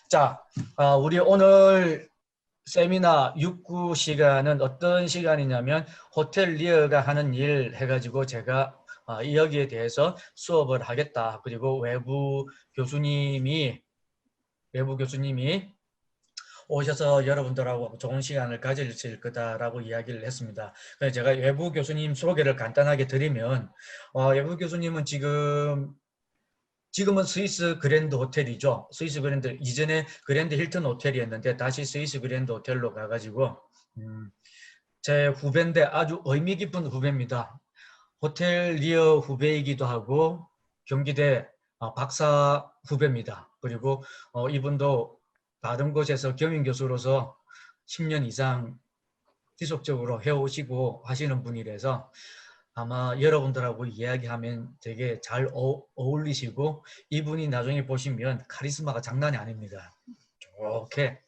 자, 우리 오늘 세미나 6구 시간은 어떤 시간이냐면 호텔리어가 하는 일 해가지고 제가 여기에 대해서 수업을 하겠다. 그리고 외부 교수님이 오셔서 여러분들하고 좋은 시간을 가질 거다라고 이야기를 했습니다. 그래서 제가 외부 교수님 소개를 간단하게 드리면 외부 교수님은 지금은 스위스 그랜드 호텔이죠. 스위스 그랜드, 이전에 그랜드 힐튼 호텔이었는데 다시 스위스 그랜드 호텔로 가가지고 제 후배인데 아주 의미 깊은 후배입니다. 호텔리어 후배이기도 하고 경기대 박사 후배입니다. 그리고 이분도 다른 곳에서 겸임교수로서 10년 이상 지속적으로 해오시고 하시는 분이라서 아마 여러분들하고 이야기하면 되게 잘 어울리시고, 이분이 나중에 보시면 카리스마가 장난이 아닙니다. 이렇게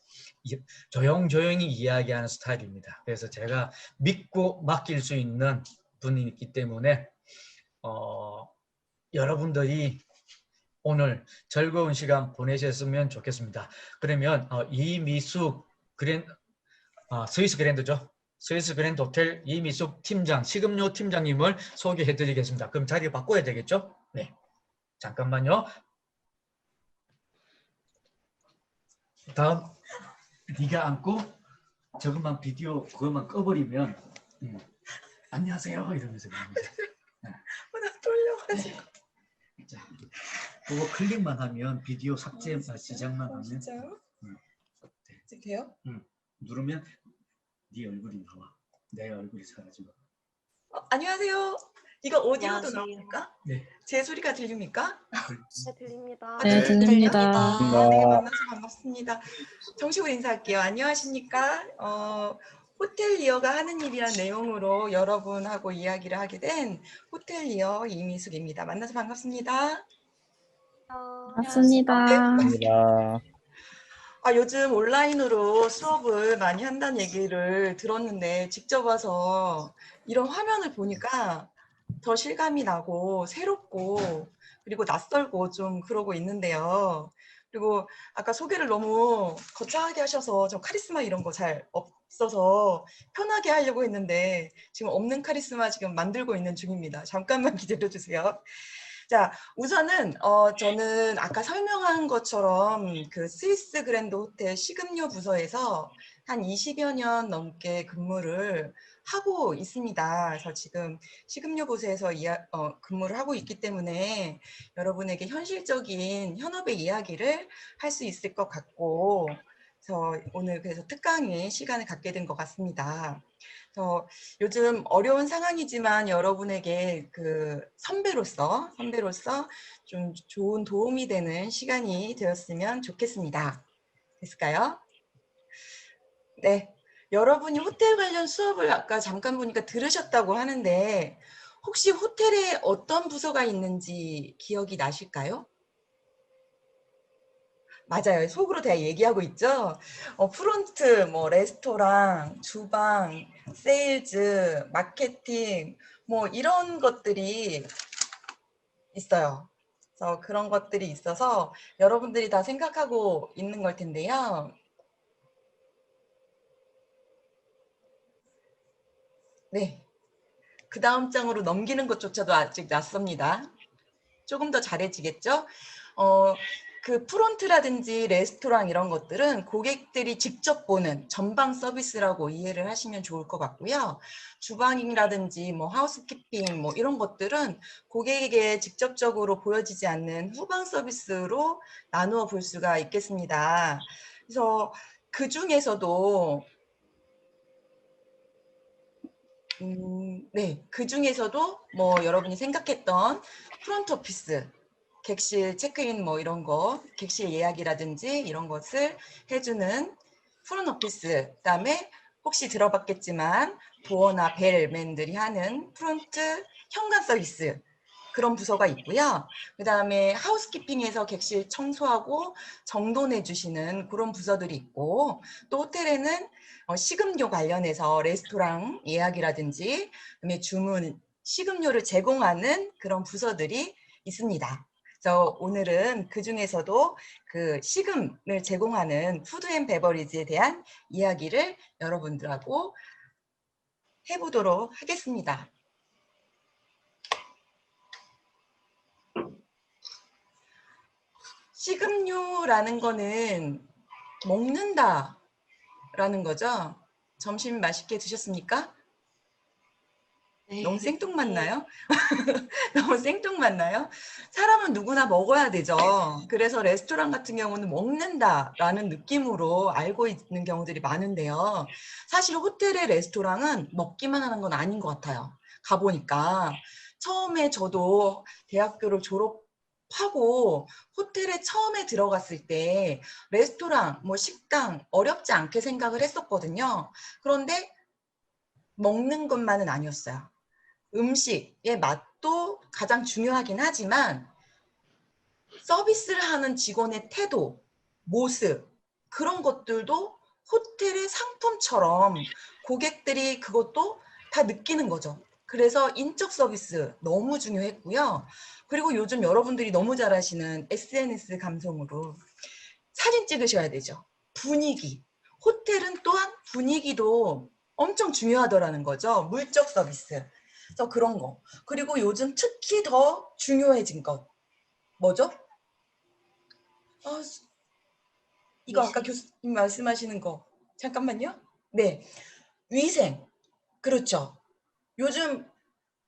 조용조용히 이야기하는 스타일입니다. 그래서 제가 믿고 맡길 수 있는 분이기 때문에 여러분들이 오늘 즐거운 시간 보내셨으면 좋겠습니다. 그러면 이미숙 스위스 그랜드죠. 스위스 그랜드 호텔 이미숙 팀장, 식음료 팀장님을 소개해 드리겠습니다. 그럼 자리 바꿔야 되겠죠? 네. 잠깐만요. 다음, 네가 앉고 저것만 비디오 그것만 꺼버리면 안녕하세요 이러면서 나 떨려가지고. 자, 그거 클릭만 하면 비디오 삭제 지정만 하면 진짜요? 이제 돼요? 누르면 네 얼굴이 나와. 내 얼굴이 사라지고. 안녕하세요. 이거 오디오도 안녕하세요. 나옵니까? 네. 제 소리가 들립니까? 네, 들립니다. 네, 들립니다. 네, 만나서 반갑습니다. 정식으로 인사할게요. 안녕하십니까? 호텔리어가 하는 일이라는 내용으로 여러분하고 이야기를 하게 된 호텔리어 이미숙입니다. 만나서 반갑습니다. 맞습니다. 요즘 온라인으로 수업을 많이 한다는 얘기를 들었는데 직접 와서 이런 화면을 보니까 더 실감이 나고 새롭고 그리고 낯설고 좀 그러고 있는데요. 그리고 아까 소개를 너무 거창하게 하셔서 좀 카리스마 이런 거 잘 없어서 편하게 하려고 했는데 지금 없는 카리스마 지금 만들고 있는 중입니다. 잠깐만 기다려주세요. 자, 우선은 저는 아까 설명한 것처럼 그 스위스 그랜드 호텔 식음료 부서에서 한 20여 년 넘게 근무를 하고 있습니다. 그래서 지금 식음료 부서에서 근무를 하고 있기 때문에 여러분에게 현실적인 현업의 이야기를 할 수 있을 것 같고, 그래서 오늘 그래서 특강의 시간을 갖게 된 것 같습니다. 요즘 어려운 상황이지만 여러분에게 그 선배로서 좀 좋은 도움이 되는 시간이 되었으면 좋겠습니다. 됐을까요? 네. 여러분이 호텔 관련 수업을 아까 잠깐 보니까 들으셨다고 하는데 혹시 호텔에 어떤 부서가 있는지 기억이 나실까요? 맞아요. 속으로 다 얘기하고 있죠. 프론트, 뭐 레스토랑, 주방, 세일즈, 마케팅, 뭐 이런 것들이 있어요. 그래서 그런 것들이 있어서 여러분들이 다 생각하고 있는 걸 텐데요. 네. 그 다음 장으로 넘기는 것조차도 아직 낯섭니다. 조금 더 잘해지겠죠? 그 프론트라든지 레스토랑 이런 것들은 고객들이 직접 보는 전방 서비스라고 이해를 하시면 좋을 것 같고요. 주방이라든지 뭐 하우스키핑 뭐 이런 것들은 고객에게 직접적으로 보여지지 않는 후방 서비스로 나누어 볼 수가 있겠습니다. 그래서 그 중에서도 그 중에서도 뭐 여러분이 생각했던 프론트 오피스, 객실 체크인 뭐 이런 거, 객실 예약이라든지 이런 것을 해주는 프론트 오피스, 그다음에 혹시 들어봤겠지만 도어나 벨맨들이 하는 프론트 현관 서비스, 그런 부서가 있고요. 그다음에 하우스키핑에서 객실 청소하고 정돈해 주시는 그런 부서들이 있고, 또 호텔에는 식음료 관련해서 레스토랑 예약이라든지 그다음에 주문 식음료를 제공하는 그런 부서들이 있습니다. 그래서 오늘은 그 중에서도 그 식음을 제공하는 푸드 앤 베버리지에 대한 이야기를 여러분들하고 해보도록 하겠습니다. 식음료라는 거는 먹는다라는 거죠. 점심 맛있게 드셨습니까? 너무 생뚱맞나요? 너무 생뚱맞나요? 사람은 누구나 먹어야 되죠. 그래서 레스토랑 같은 경우는 먹는다라는 느낌으로 알고 있는 경우들이 많은데요. 사실 호텔의 레스토랑은 먹기만 하는 건 아닌 것 같아요. 가보니까. 처음에 저도 대학교를 졸업하고 호텔에 처음에 들어갔을 때 레스토랑, 뭐 식당 어렵지 않게 생각을 했었거든요. 그런데 먹는 것만은 아니었어요. 음식의 맛도 가장 중요하긴 하지만 서비스를 하는 직원의 태도, 모습 그런 것들도 호텔의 상품처럼 고객들이 그것도 다 느끼는 거죠. 그래서 인적 서비스 너무 중요했고요. 그리고 요즘 여러분들이 너무 잘 아시는 SNS 감성으로 사진 찍으셔야 되죠. 분위기. 호텔은 또한 분위기도 엄청 중요하더라는 거죠. 물적 서비스. 그래서 그런 거. 그리고 요즘 특히 더 중요해진 것. 뭐죠? 이거 아까 교수님 말씀하시는 거. 잠깐만요. 네. 위생. 그렇죠. 요즘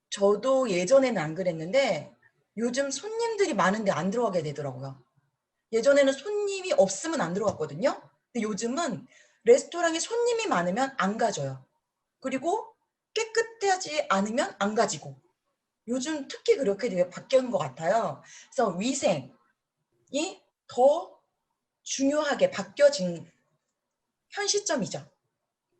저도 예전에는 안 그랬는데 요즘 손님들이 많은데 안 들어가게 되더라고요. 예전에는 손님이 없으면 안 들어갔거든요. 근데 요즘은 레스토랑에 손님이 많으면 안 가져요. 그리고 깨끗하지 않으면 안 가지고. 요즘 특히 그렇게 되게 바뀐 것 같아요. 그래서 위생이 더 중요하게 바뀌어진 현 시점이죠.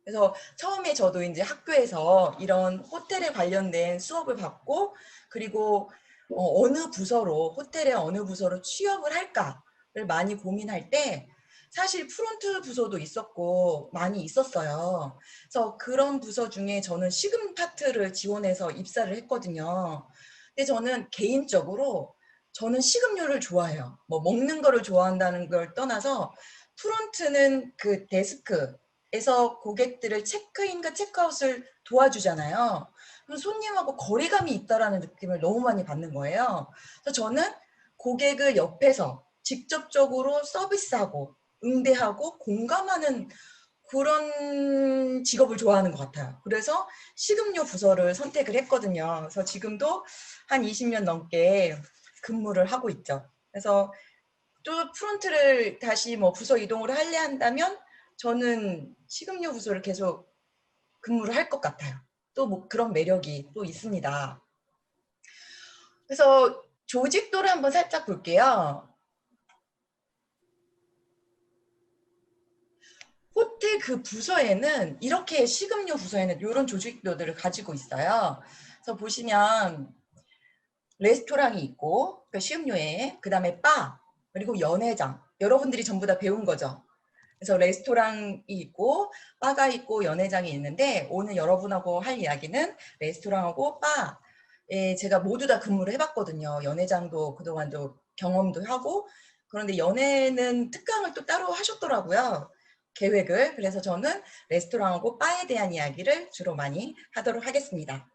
그래서 처음에 저도 이제 학교에서 이런 호텔에 관련된 수업을 받고 그리고 어느 부서로 호텔의 어느 부서로 취업을 할까를 많이 고민할 때 사실 프론트 부서도 있었고 많이 있었어요. 그래서 그런 부서 중에 저는 식음 파트를 지원해서 입사를 했거든요. 근데 저는 개인적으로 저는 식음료를 좋아해요. 뭐 먹는 거를 좋아한다는 걸 떠나서 프론트는 그 데스크에서 고객들을 체크인과 체크아웃을 도와주잖아요. 그럼 손님하고 거리감이 있다라는 느낌을 너무 많이 받는 거예요. 그래서 저는 고객을 옆에서 직접적으로 서비스하고 응대하고 공감하는 그런 직업을 좋아하는 것 같아요. 그래서 식음료 부서를 선택을 했거든요. 그래서 지금도 한 20년 넘게 근무를 하고 있죠. 그래서 또 프론트를 다시 뭐 부서 이동을 하려 한다면 저는 식음료 부서를 계속 근무를 할 것 같아요. 또 뭐 그런 매력이 또 있습니다. 그래서 조직도를 한번 살짝 볼게요. 호텔 그 부서에는 이렇게 식음료 부서에는 이런 조직도들을 가지고 있어요. 그래서 보시면 레스토랑이 있고 그러니까 식음료에 그다음에 바 그리고 연회장 여러분들이 전부 다 배운 거죠. 그래서 레스토랑이 있고 바가 있고 연회장이 있는데 오늘 여러분하고 할 이야기는 레스토랑하고 바에 제가 모두 다 근무를 해봤거든요. 연회장도 그동안도 경험도 하고 그런데 연회는 특강을 또 따로 하셨더라고요. 계획을. 그래서 저는 레스토랑하고 바에 대한 이야기를 주로 많이 하도록 하겠습니다.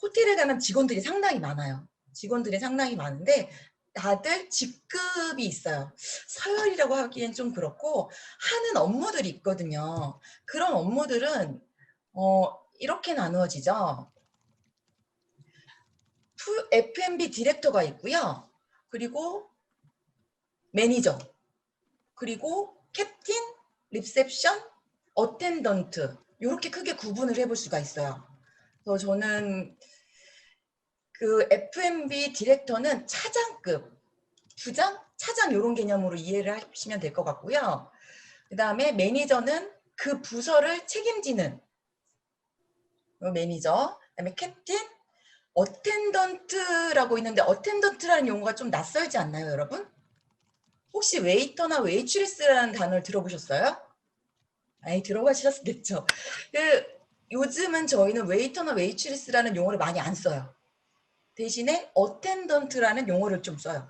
호텔에 가면 직원들이 상당히 많아요. 직원들이 상당히 많은데 다들 직급이 있어요. 서열이라고 하기엔 좀 그렇고 하는 업무들이 있거든요. 그런 업무들은 이렇게 나누어지죠. F&B 디렉터가 있고요. 그리고 매니저, 그리고 캡틴, 리셉션, 어텐던트 이렇게 크게 구분을 해볼 수가 있어요. 그래서 저는 그 F&B 디렉터는 차장급, 부장, 차장 이런 개념으로 이해를 하시면 될 것 같고요. 그 다음에 매니저는 그 부서를 책임지는 매니저, 그 다음에 캡틴, 어텐던트라고 있는데 어텐던트라는 용어가 좀 낯설지 않나요, 여러분? 혹시 웨이터나 웨이트리스라는 단어를 들어보셨어요? 아니, 들어가셨겠죠. 요즘은 저희는 웨이터나 웨이트리스라는 용어를 많이 안 써요. 대신에 어텐던트라는 용어를 좀 써요.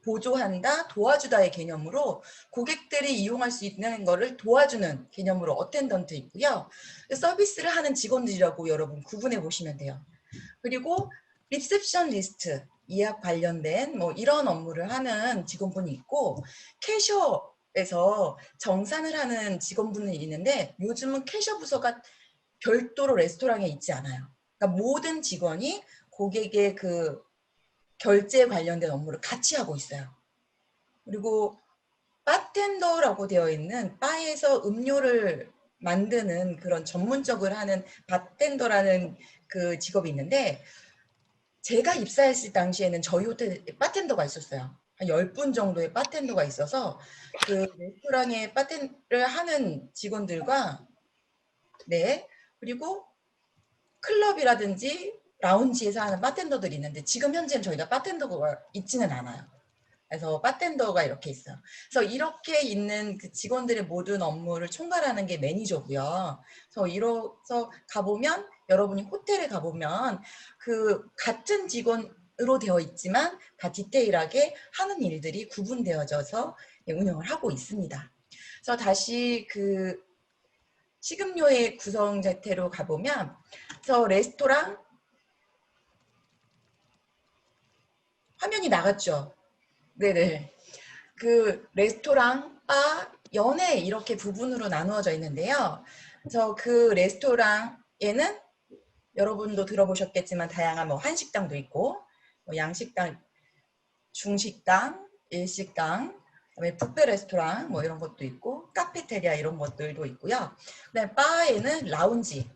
보조한다, 도와주다의 개념으로 고객들이 이용할 수 있는 거를 도와주는 개념으로 어텐던트 있고요. 서비스를 하는 직원들이라고 여러분 구분해 보시면 돼요. 그리고 리셉션 리스트, 예약 관련된 뭐 이런 업무를 하는 직원분이 있고, 캐셔에서 정산을 하는 직원분이 있는데, 요즘은 캐셔 부서가 별도로 레스토랑에 있지 않아요. 그러니까 모든 직원이 고객의 그 결제 관련된 업무를 같이 하고 있어요. 그리고 바텐더라고 되어 있는 바에서 음료를 만드는 그런 전문적으로 하는 바텐더라는 그 직업이 있는데, 제가 입사했을 당시에는 저희 호텔에 바텐더가 있었어요. 한 10분 정도의 바텐더가 있어서 그 레스토랑에 바텐더를 하는 직원들과, 네, 그리고 클럽이라든지 라운지에서 하는 바텐더들이 있는데, 지금 현재는 저희가 바텐더가 있지는 않아요. 그래서 바텐더가 이렇게 있어요. 그래서 이렇게 있는 그 직원들의 모든 업무를 총괄하는 게 매니저고요. 그래서 이래서 가보면, 여러분이 호텔에 가보면 그 같은 직원으로 되어 있지만 다 디테일하게 하는 일들이 구분되어져서 운영을 하고 있습니다. 그래서 다시 그 식음료의 구성 자태로 가보면, 그래서 레스토랑 화면이 나갔죠. 네네. 그 레스토랑, 바, 연회 이렇게 부분으로 나누어져 있는데요. 그래서 그 레스토랑에는 여러분도 들어보셨겠지만 다양한 뭐 한식당도 있고, 뭐 양식당, 중식당, 일식당, 그다음에 뷔페 레스토랑 뭐 이런 것도 있고, 카페테리아 이런 것들도 있고요. 그다음에 바에는 라운지,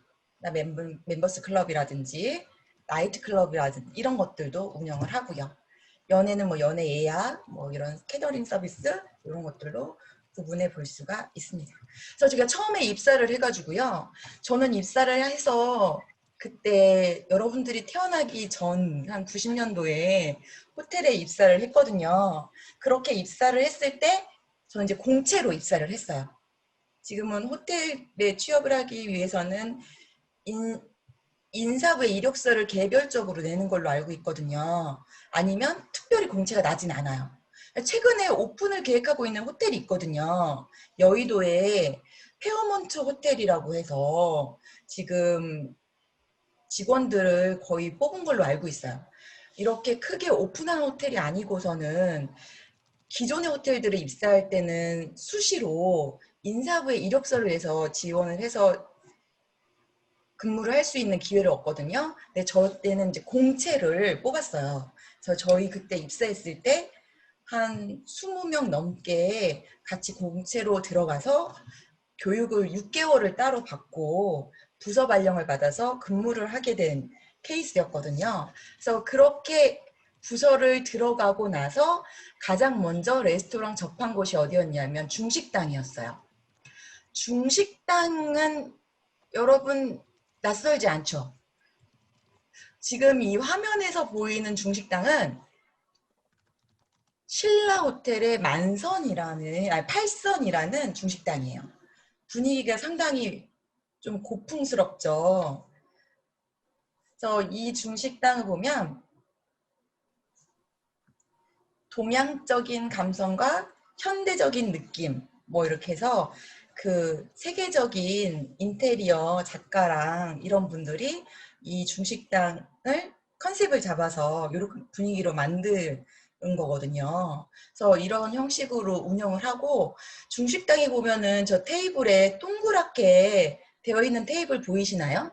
멤버스 클럽이라든지 나이트 클럽이라든지 이런 것들도 운영을 하고요. 연애는 뭐 연애 예약, 뭐 이런 캐터링 서비스 이런 것들로 구분해 볼 수가 있습니다. 그래서 제가 처음에 입사를 해가지고요. 저는 입사를 해서 그때 여러분들이 태어나기 전 한 90년도에 호텔에 입사를 했거든요. 그렇게 입사를 했을 때 저는 이제 공채로 입사를 했어요. 지금은 호텔에 취업을 하기 위해서는 인사부에 이력서를 개별적으로 내는 걸로 알고 있거든요. 아니면 특별히 공채가 나진 않아요. 최근에 오픈을 계획하고 있는 호텔이 있거든요. 여의도에 페어몬트 호텔이라고 해서 지금 직원들을 거의 뽑은 걸로 알고 있어요. 이렇게 크게 오픈한 호텔이 아니고서는 기존의 호텔들을 입사할 때는 수시로 인사부에 이력서를 내서 지원을 해서 근무를 할 수 있는 기회를 얻거든요. 근데 저 때는 이제 공채를 뽑았어요. 그래서 저희 그때 입사했을 때 한 20명 넘게 같이 공채로 들어가서 교육을 6개월을 따로 받고 부서 발령을 받아서 근무를 하게 된 케이스였거든요. 그래서 그렇게 부서를 들어가고 나서 가장 먼저 레스토랑 접한 곳이 어디였냐면 중식당이었어요. 중식당은 여러분 낯설지 않죠? 지금 이 화면에서 보이는 중식당은 신라 호텔의 팔선이라는 중식당이에요. 분위기가 상당히 좀 고풍스럽죠. 그래서 이 중식당을 보면 동양적인 감성과 현대적인 느낌 뭐 이렇게 해서 그 세계적인 인테리어 작가랑 이런 분들이 이 중식당을 컨셉을 잡아서 이런 분위기로 만든 거거든요. 그래서 이런 형식으로 운영을 하고, 중식당에 보면은 저 테이블에 동그랗게 되어 있는 테이블 보이시나요?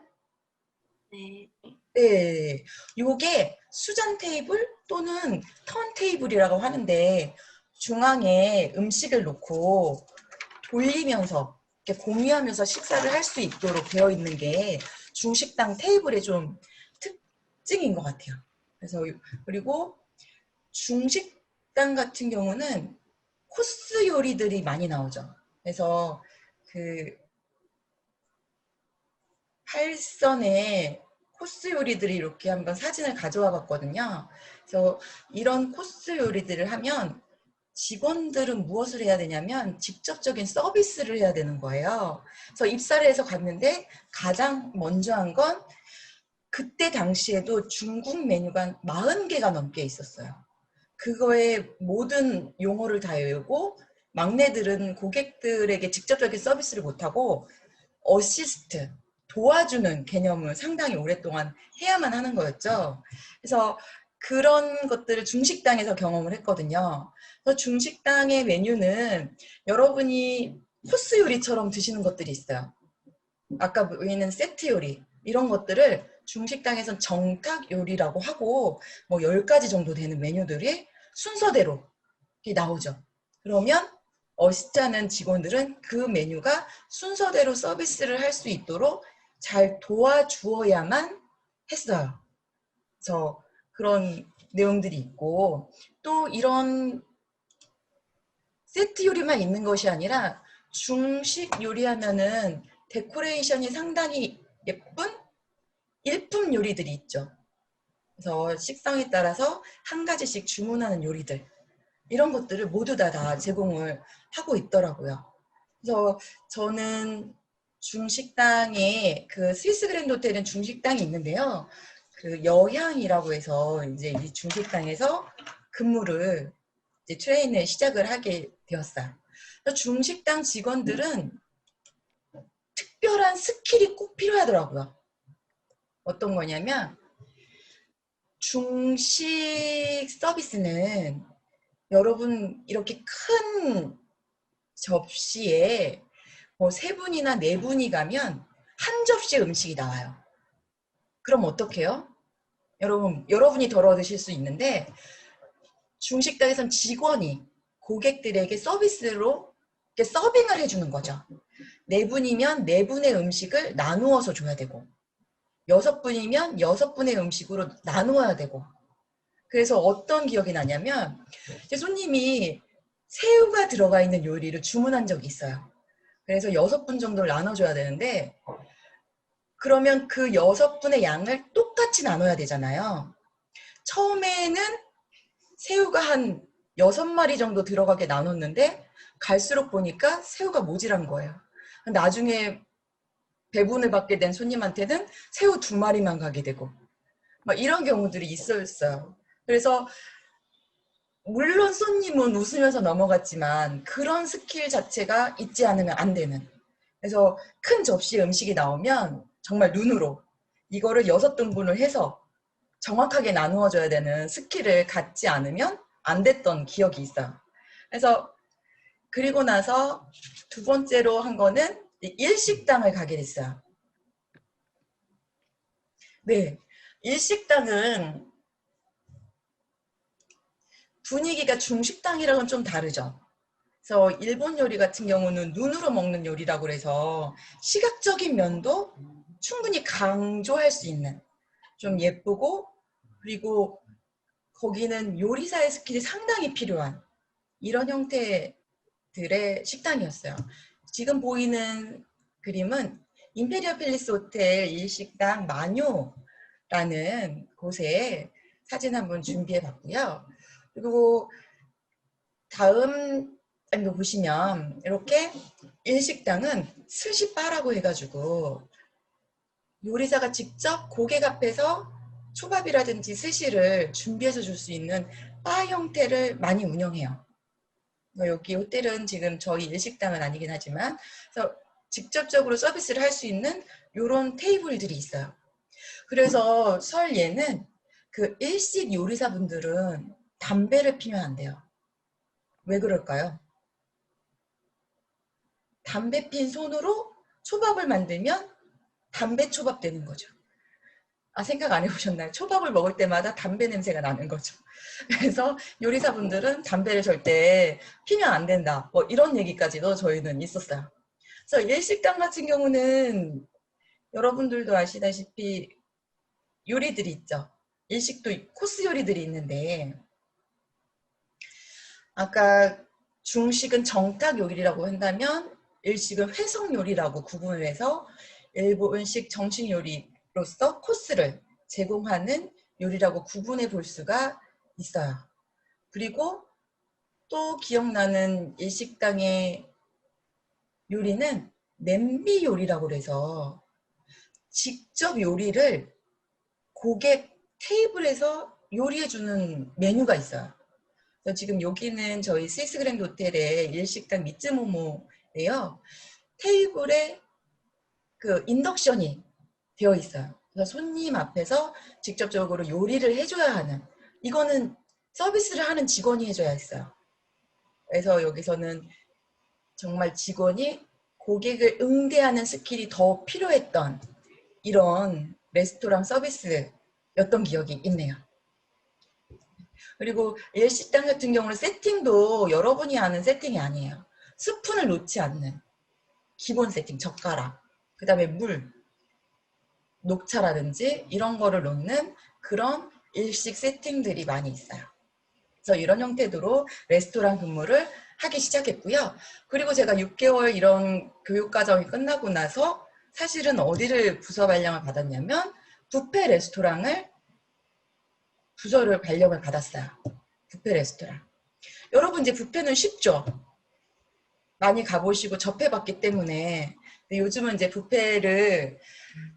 네. 네, 요게 수전 테이블 또는 턴 테이블이라고 하는데, 중앙에 음식을 놓고 돌리면서 이렇게 공유하면서 식사를 할 수 있도록 되어 있는 게 중식당 테이블의 좀 특징인 것 같아요. 그래서 그리고 중식당 같은 경우는 코스 요리들이 많이 나오죠. 그래서 그 팔선에 코스 요리들이 이렇게 한번 사진을 가져와 봤거든요. 그래서 이런 코스 요리들을 하면 직원들은 무엇을 해야 되냐면 직접적인 서비스를 해야 되는 거예요. 그래서 입사를 해서 갔는데 가장 먼저 한 건, 그때 당시에도 중국 메뉴가 40개가 넘게 있었어요. 그거에 모든 용어를 다 외우고 막내들은 고객들에게 직접적인 서비스를 못하고 어시스트, 도와주는 개념을 상당히 오랫동안 해야만 하는 거였죠. 그래서 그런 것들을 중식당에서 경험을 했거든요. 그래서 중식당의 메뉴는 여러분이 코스 요리처럼 드시는 것들이 있어요. 아까 보이는 세트 요리 이런 것들을 중식당에선 정탁 요리라고 하고 뭐 10가지 정도 되는 메뉴들이 순서대로 이렇게 나오죠. 그러면 어시스트하는 직원들은 그 메뉴가 순서대로 서비스를 할 수 있도록 잘 도와주어야만 했어요. 그래서 그런 내용들이 있고 또 이런 세트 요리만 있는 것이 아니라 중식 요리하면은 데코레이션이 상당히 예쁜 일품 요리들이 있죠. 그래서 식성에 따라서 한 가지씩 주문하는 요리들 이런 것들을 모두 다 제공을 하고 있더라고요. 그래서 저는 중식당에 그 스위스 그랜드 호텔은 중식당이 있는데요. 그 여향이라고 해서 이제 이 중식당에서 근무를 이제 트레이닝을 시작을 하게 되었어요. 중식당 직원들은 특별한 스킬이 꼭 필요하더라고요. 어떤 거냐면 중식 서비스는 여러분 이렇게 큰 접시에 뭐 3분이나 4분이 가면 한 접시 음식이 나와요. 그럼 어떡해요? 여러분이 덜어 드실 수 있는데 중식당에선 직원이 고객들에게 서비스로 이렇게 서빙을 해주는 거죠. 4분이면 4분의 음식을 나누어서 줘야 되고 6분이면 6분의 음식으로 나누어야 되고 그래서 어떤 기억이 나냐면 제 손님이 새우가 들어가 있는 요리를 주문한 적이 있어요. 그래서 6분 정도를 나눠줘야 되는데 그러면 그 6분의 양을 똑같이 나눠야 되잖아요. 처음에는 새우가 한 6마리 정도 들어가게 나눴는데 갈수록 보니까 새우가 모자란 거예요. 나중에 배분을 받게 된 손님한테는 새우 2마리만 가게 되고 막 이런 경우들이 있었어요. 그래서 물론 손님은 웃으면서 넘어갔지만 그런 스킬 자체가 있지 않으면 안 되는. 그래서 큰 접시에 음식이 나오면 정말 눈으로 이거를 6등분을 해서 정확하게 나누어 줘야 되는 스킬을 갖지 않으면 안 됐던 기억이 있어요. 그래서 그리고 나서 두 번째로 한 거는 일식당을 가게 됐어요. 네, 일식당은 분위기가 중식당이랑은 좀 다르죠. 그래서 일본 요리 같은 경우는 눈으로 먹는 요리라고 해서 시각적인 면도 충분히 강조할 수 있는 좀 예쁘고 그리고 거기는 요리사의 스킬이 상당히 필요한 이런 형태들의 식당이었어요. 지금 보이는 그림은 임페리얼 팰리스 호텔 일식당 마뇨라는 곳에 사진 한번 준비해 봤고요. 그리고 다음 장면 보시면 이렇게 일식당은 스시바라고 해가지고 요리사가 직접 고객 앞에서 초밥이라든지 스시를 준비해서 줄 수 있는 바 형태를 많이 운영해요. 여기 호텔은 지금 저희 일식당은 아니긴 하지만 그래서 직접적으로 서비스를 할 수 있는 이런 테이블들이 있어요. 그래서 설 예는 그 일식 요리사분들은 담배를 피면 안 돼요. 왜 그럴까요? 담배 핀 손으로 초밥을 만들면 담배 초밥 되는 거죠. 생각 안 해보셨나요? 초밥을 먹을 때마다 담배 냄새가 나는 거죠. 그래서 요리사분들은 담배를 절대 피면 안 된다. 뭐 이런 얘기까지도 저희는 있었어요. 그래서 일식당 같은 경우는 여러분들도 아시다시피 요리들이 있죠. 일식도 코스 요리들이 있는데 아까 중식은 정탁 요리라고 한다면 일식은 회성 요리라고 구분을 해서 일본식 정식 요리로서 코스를 제공하는 요리라고 구분해 볼 수가 있어요. 그리고 또 기억나는 일식당의 요리는 냄비 요리라고 해서 직접 요리를 고객 테이블에서 요리해주는 메뉴가 있어요. 그래서 지금 여기는 저희 스위스 그랜드 호텔의 일식당 미츠모모예요. 테이블에 그 인덕션이 되어 있어요. 그래서 손님 앞에서 직접적으로 요리를 해줘야 하는, 이거는 서비스를 하는 직원이 해줘야 했어요. 그래서 여기서는 정말 직원이 고객을 응대하는 스킬이 더 필요했던 이런 레스토랑 서비스였던 기억이 있네요. 그리고 일식당 같은 경우는 세팅도 여러분이 아는 세팅이 아니에요. 스푼을 놓지 않는 기본 세팅, 젓가락, 그 다음에 물, 녹차라든지 이런 거를 놓는 그런 일식 세팅들이 많이 있어요. 그래서 이런 형태로 레스토랑 근무를 하기 시작했고요. 그리고 제가 6개월 이런 교육과정이 끝나고 나서 사실은 어디를 부서 발령을 받았냐면 뷔페 레스토랑을 부서를 발령을 받았어요. 뷔페 레스토랑. 여러분 이제 뷔페는 쉽죠? 많이 가보시고 접해봤기 때문에. 근데 요즘은 이제 뷔페를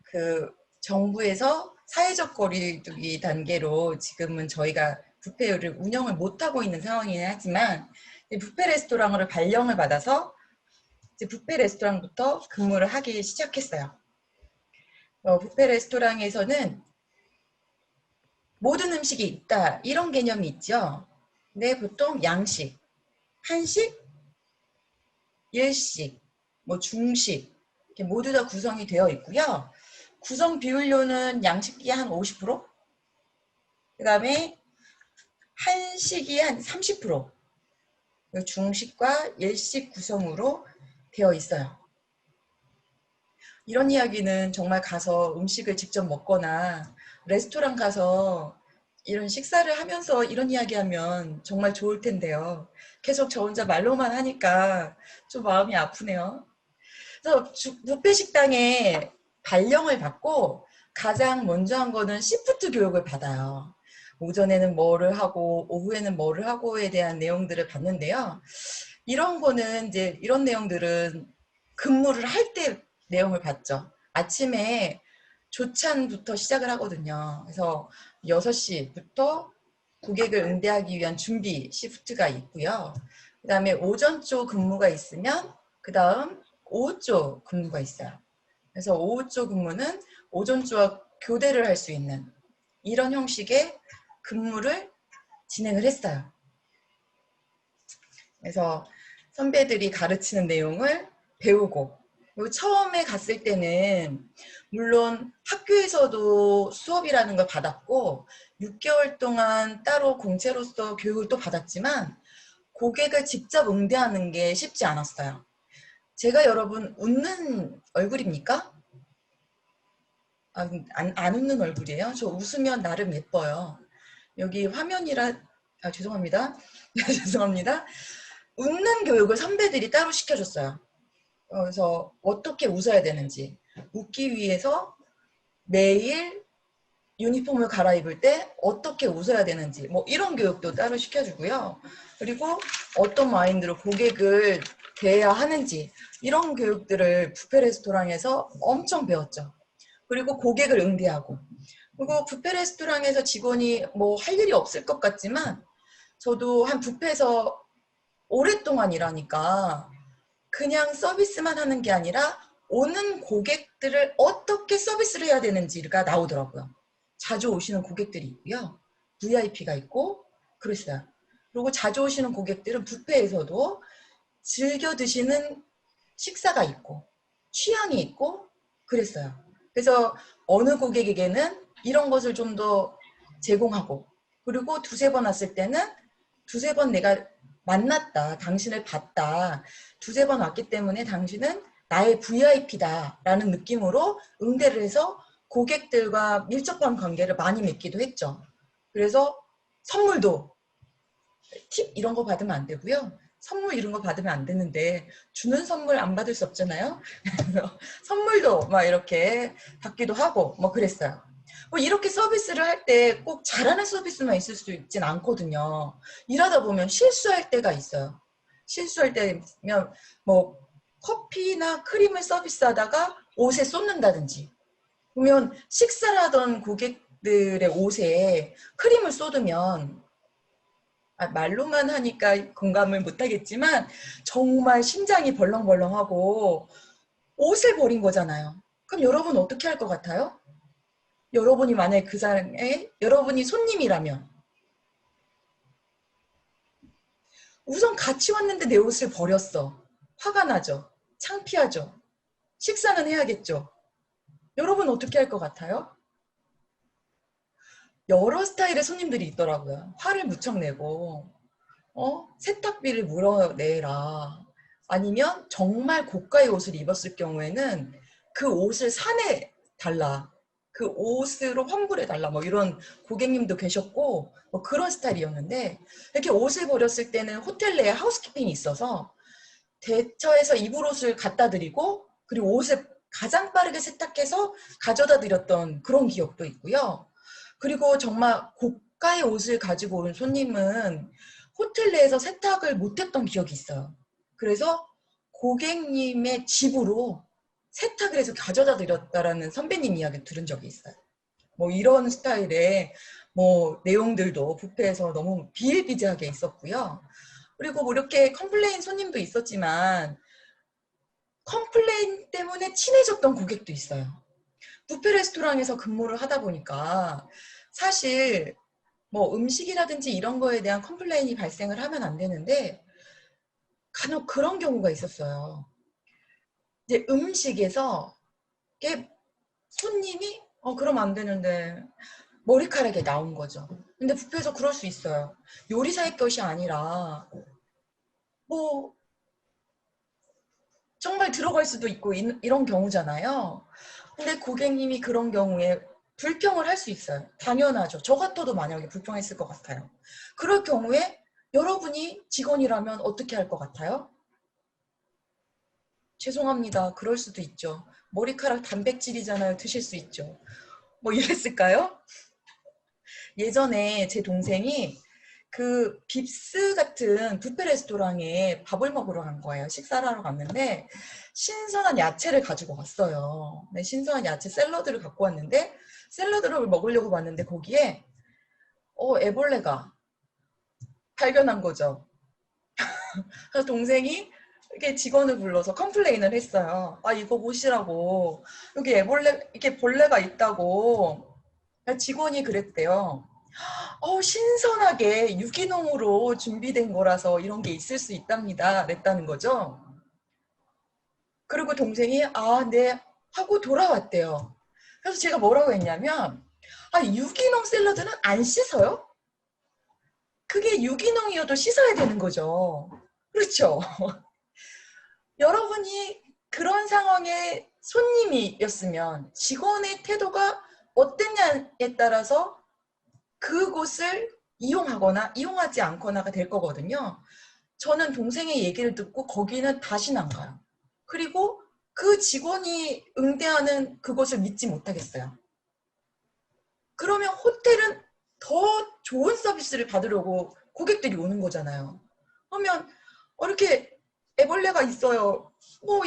그 정부에서 사회적 거리두기 단계로 지금은 저희가 뷔페를 운영을 못하고 있는 상황이긴 하지만 뷔페 레스토랑으로 발령을 받아서 이제 뷔페 레스토랑부터 근무를 하기 시작했어요. 뷔페 레스토랑에서는 모든 음식이 있다 이런 개념이 있죠. 근데 보통 양식, 한식, 일식, 뭐 중식 이렇게 모두 다 구성이 되어 있고요. 구성 비율로는 양식이 한 50%, 그 다음에 한식이 한 30%, 중식과 일식 구성으로 되어 있어요. 이런 이야기는 정말 가서 음식을 직접 먹거나 레스토랑 가서 이런 식사를 하면서 이런 이야기하면 정말 좋을 텐데요. 계속 저 혼자 말로만 하니까 좀 마음이 아프네요. 그래서 뷔페 식당에 발령을 받고 가장 먼저 한 거는 시프트 교육을 받아요. 오전에는 뭐를 하고 오후에는 뭐를 하고에 대한 내용들을 받는데요. 이런 거는 이제 이런 내용들은 근무를 할 때 내용을 받죠. 아침에 조찬부터 시작을 하거든요. 그래서 6시부터 고객을 응대하기 위한 준비 시프트가 있고요. 그 다음에 오전 쪽 근무가 있으면 그 다음 오후 쪽 근무가 있어요. 그래서 오후 쪽 근무는 오전 쪽과 교대를 할 수 있는 이런 형식의 근무를 진행을 했어요. 그래서 선배들이 가르치는 내용을 배우고, 그리고 처음에 갔을 때는 물론 학교에서도 수업이라는 걸 받았고 6개월 동안 따로 공채로서 교육을 또 받았지만 고객을 직접 응대하는 게 쉽지 않았어요. 제가 여러분 웃는 얼굴입니까? 안 웃는 얼굴이에요? 저 웃으면 나름 예뻐요. 여기 화면이라 죄송합니다. 죄송합니다. 웃는 교육을 선배들이 따로 시켜줬어요. 그래서 어떻게 웃어야 되는지, 웃기 위해서 매일 유니폼을 갈아입을 때 어떻게 웃어야 되는지 뭐 이런 교육도 따로 시켜주고요. 그리고 어떤 마인드로 고객을 대해야 하는지 이런 교육들을 뷔페 레스토랑에서 엄청 배웠죠. 그리고 고객을 응대하고, 그리고 뷔페 레스토랑에서 직원이 뭐 할 일이 없을 것 같지만 저도 한 뷔페에서 오랫동안 일하니까 그냥 서비스만 하는 게 아니라 오는 고객들을 어떻게 서비스를 해야 되는지가 나오더라고요. 자주 오시는 고객들이 있고요. VIP가 있고 그랬어요. 그리고 자주 오시는 고객들은 뷔페에서도 즐겨 드시는 식사가 있고 취향이 있고 그랬어요. 그래서 어느 고객에게는 이런 것을 좀 더 제공하고, 그리고 두세 번 왔을 때는 두세 번 내가 만났다, 당신을 봤다, 두세 번 왔기 때문에 당신은 나의 VIP다 라는 느낌으로 응대를 해서 고객들과 밀접한 관계를 많이 맺기도 했죠. 그래서 선물도, 팁 이런 거 받으면 안 되고요. 선물 이런 거 받으면 안 되는데 주는 선물 안 받을 수 없잖아요. 선물도 막 이렇게 받기도 하고 뭐 그랬어요. 뭐 이렇게 서비스를 할 때 꼭 잘하는 서비스만 있을 수 있진 않거든요. 일하다 보면 실수할 때가 있어요. 실수할 때면 뭐 커피나 크림을 서비스하다가 옷에 쏟는다든지, 그러면 식사를 하던 고객들의 옷에 크림을 쏟으면 말로만 하니까 공감을 못하겠지만 정말 심장이 벌렁벌렁하고 옷을 버린 거잖아요. 그럼 여러분 어떻게 할 것 같아요? 여러분이 만약에 그 자리에 여러분이 손님이라면 우선 같이 왔는데 내 옷을 버렸어. 화가 나죠. 창피하죠. 식사는 해야겠죠. 여러분 어떻게 할 것 같아요? 여러 스타일의 손님들이 있더라고요. 화를 무척 내고 세탁비를 물어내라. 아니면 정말 고가의 옷을 입었을 경우에는 그 옷을 사내 달라. 그 옷으로 환불해 달라. 뭐 이런 고객님도 계셨고 뭐 그런 스타일이었는데 이렇게 옷을 버렸을 때는 호텔 내에 하우스키핑이 있어서 대처해서 입을 옷을 갖다 드리고 그리고 옷을 가장 빠르게 세탁해서 가져다 드렸던 그런 기억도 있고요. 그리고 정말 고가의 옷을 가지고 온 손님은 호텔 내에서 세탁을 못했던 기억이 있어요. 그래서 고객님의 집으로 세탁을 해서 가져다 드렸다라는 선배님 이야기 들은 적이 있어요. 뭐 이런 스타일의 뭐 내용들도 뷔페에서 너무 비일비재하게 있었고요. 그리고 뭐 이렇게 컴플레인 손님도 있었지만 컴플레인 때문에 친해졌던 고객도 있어요. 뷔페 레스토랑에서 근무를 하다 보니까 사실 뭐 음식이라든지 이런 거에 대한 컴플레인이 발생을 하면 안 되는데 간혹 그런 경우가 있었어요. 이제 음식에서 이게 손님이 그럼 안 되는데 머리카락이 나온 거죠. 근데 뷔페에서 그럴 수 있어요. 요리사의 것이 아니라 뭐 정말 들어갈 수도 있고 이런 경우잖아요. 근데 고객님이 그런 경우에 불평을 할 수 있어요. 당연하죠. 저 같아도 만약에 불평했을 것 같아요. 그럴 경우에 여러분이 직원이라면 어떻게 할 것 같아요? 죄송합니다. 그럴 수도 있죠. 머리카락 단백질이잖아요. 드실 수 있죠. 뭐 이랬을까요? 예전에 제 동생이 그 빕스 같은 뷔페 레스토랑에 밥을 먹으러 간 거예요. 식사를 하러 갔는데 신선한 야채를 가지고 왔어요. 네, 신선한 야채 샐러드를 갖고 왔는데 샐러드를 먹으려고 봤는데 거기에 애벌레가 발견한 거죠. 그래서 동생이 이렇게 직원을 불러서 컴플레인을 했어요. 아 이거 보시라고 여기 애벌레 이렇게 벌레가 있다고 직원이 그랬대요. 신선하게 유기농으로 준비된 거라서 이런 게 있을 수 있답니다. 그랬다는 거죠. 그리고 동생이 네 하고 돌아왔대요. 그래서 제가 뭐라고 했냐면 유기농 샐러드는 안 씻어요? 그게 유기농이어도 씻어야 되는 거죠. 그렇죠? 여러분이 그런 상황의 손님이었으면 직원의 태도가 어땠냐에 따라서 그곳을 이용하거나 이용하지 않거나가 될 거거든요. 저는 동생의 얘기를 듣고 거기는 다시는 안 가요. 그리고 그 직원이 응대하는 그것을 믿지 못하겠어요. 그러면 호텔은 더 좋은 서비스를 받으려고 고객들이 오는 거잖아요. 그러면 이렇게 애벌레가 있어요.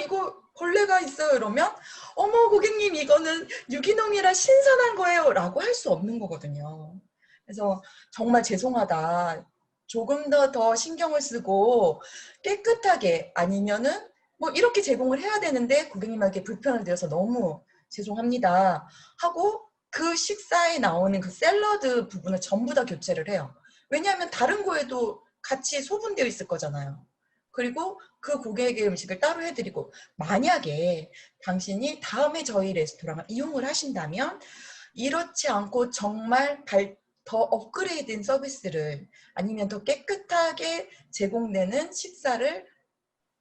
이거 벌레가 있어요. 이러면 어머 고객님 이거는 유기농이라 신선한 거예요. 라고 할 수 없는 거거든요. 그래서 정말 죄송하다. 조금 더 신경을 쓰고 깨끗하게 아니면은 뭐 이렇게 제공을 해야 되는데 고객님에게 불편을 드려서 너무 죄송합니다 하고 그 식사에 나오는 그 샐러드 부분을 전부 다 교체를 해요. 왜냐하면 다른 거에도 같이 소분되어 있을 거잖아요. 그리고 그 고객의 음식을 따로 해드리고 만약에 당신이 다음에 저희 레스토랑을 이용을 하신다면 이렇지 않고 정말 더 업그레이드된 서비스를 아니면 더 깨끗하게 제공되는 식사를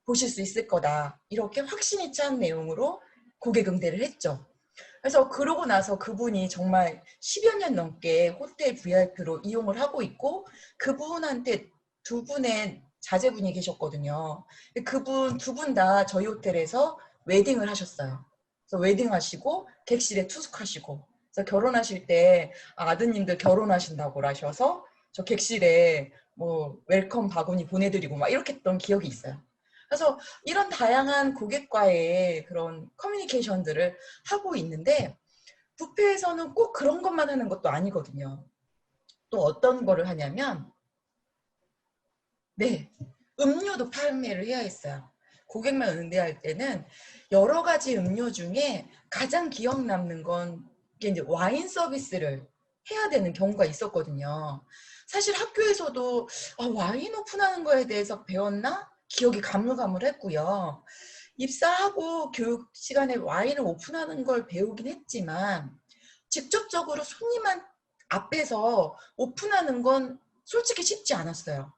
보실 수 있을 거다. 이렇게 확신이 찬 내용으로 고객 응대를 했죠. 그래서 그러고 나서 그분이 정말 10여 년 넘게 호텔 VIP로 이용을 하고 있고 그분한테 두 분의 자제분이 계셨거든요. 그분 두 분 다 저희 호텔에서 웨딩을 하셨어요. 그래서 웨딩 하시고 객실에 투숙하시고 그래서 결혼하실 때 아드님들 결혼하신다고 하셔서 저 객실에 뭐 웰컴 바구니 보내드리고 막 이렇게 했던 기억이 있어요. 그래서 이런 다양한 고객과의 그런 커뮤니케이션들을 하고 있는데 뷔페에서는 꼭 그런 것만 하는 것도 아니거든요. 또 어떤 거를 하냐면 네, 음료도 판매를 해야 했어요. 고객만 응대할 때는 여러 가지 음료 중에 가장 기억 남는 건 이게 이제 와인 서비스를 해야 되는 경우가 있었거든요. 사실 학교에서도 와인 오픈하는 거에 대해서 배웠나? 기억이 가물가물했고요. 입사하고 교육 시간에 와인을 오픈하는 걸 배우긴 했지만 직접적으로 앞에서 오픈하는 건 솔직히 쉽지 않았어요.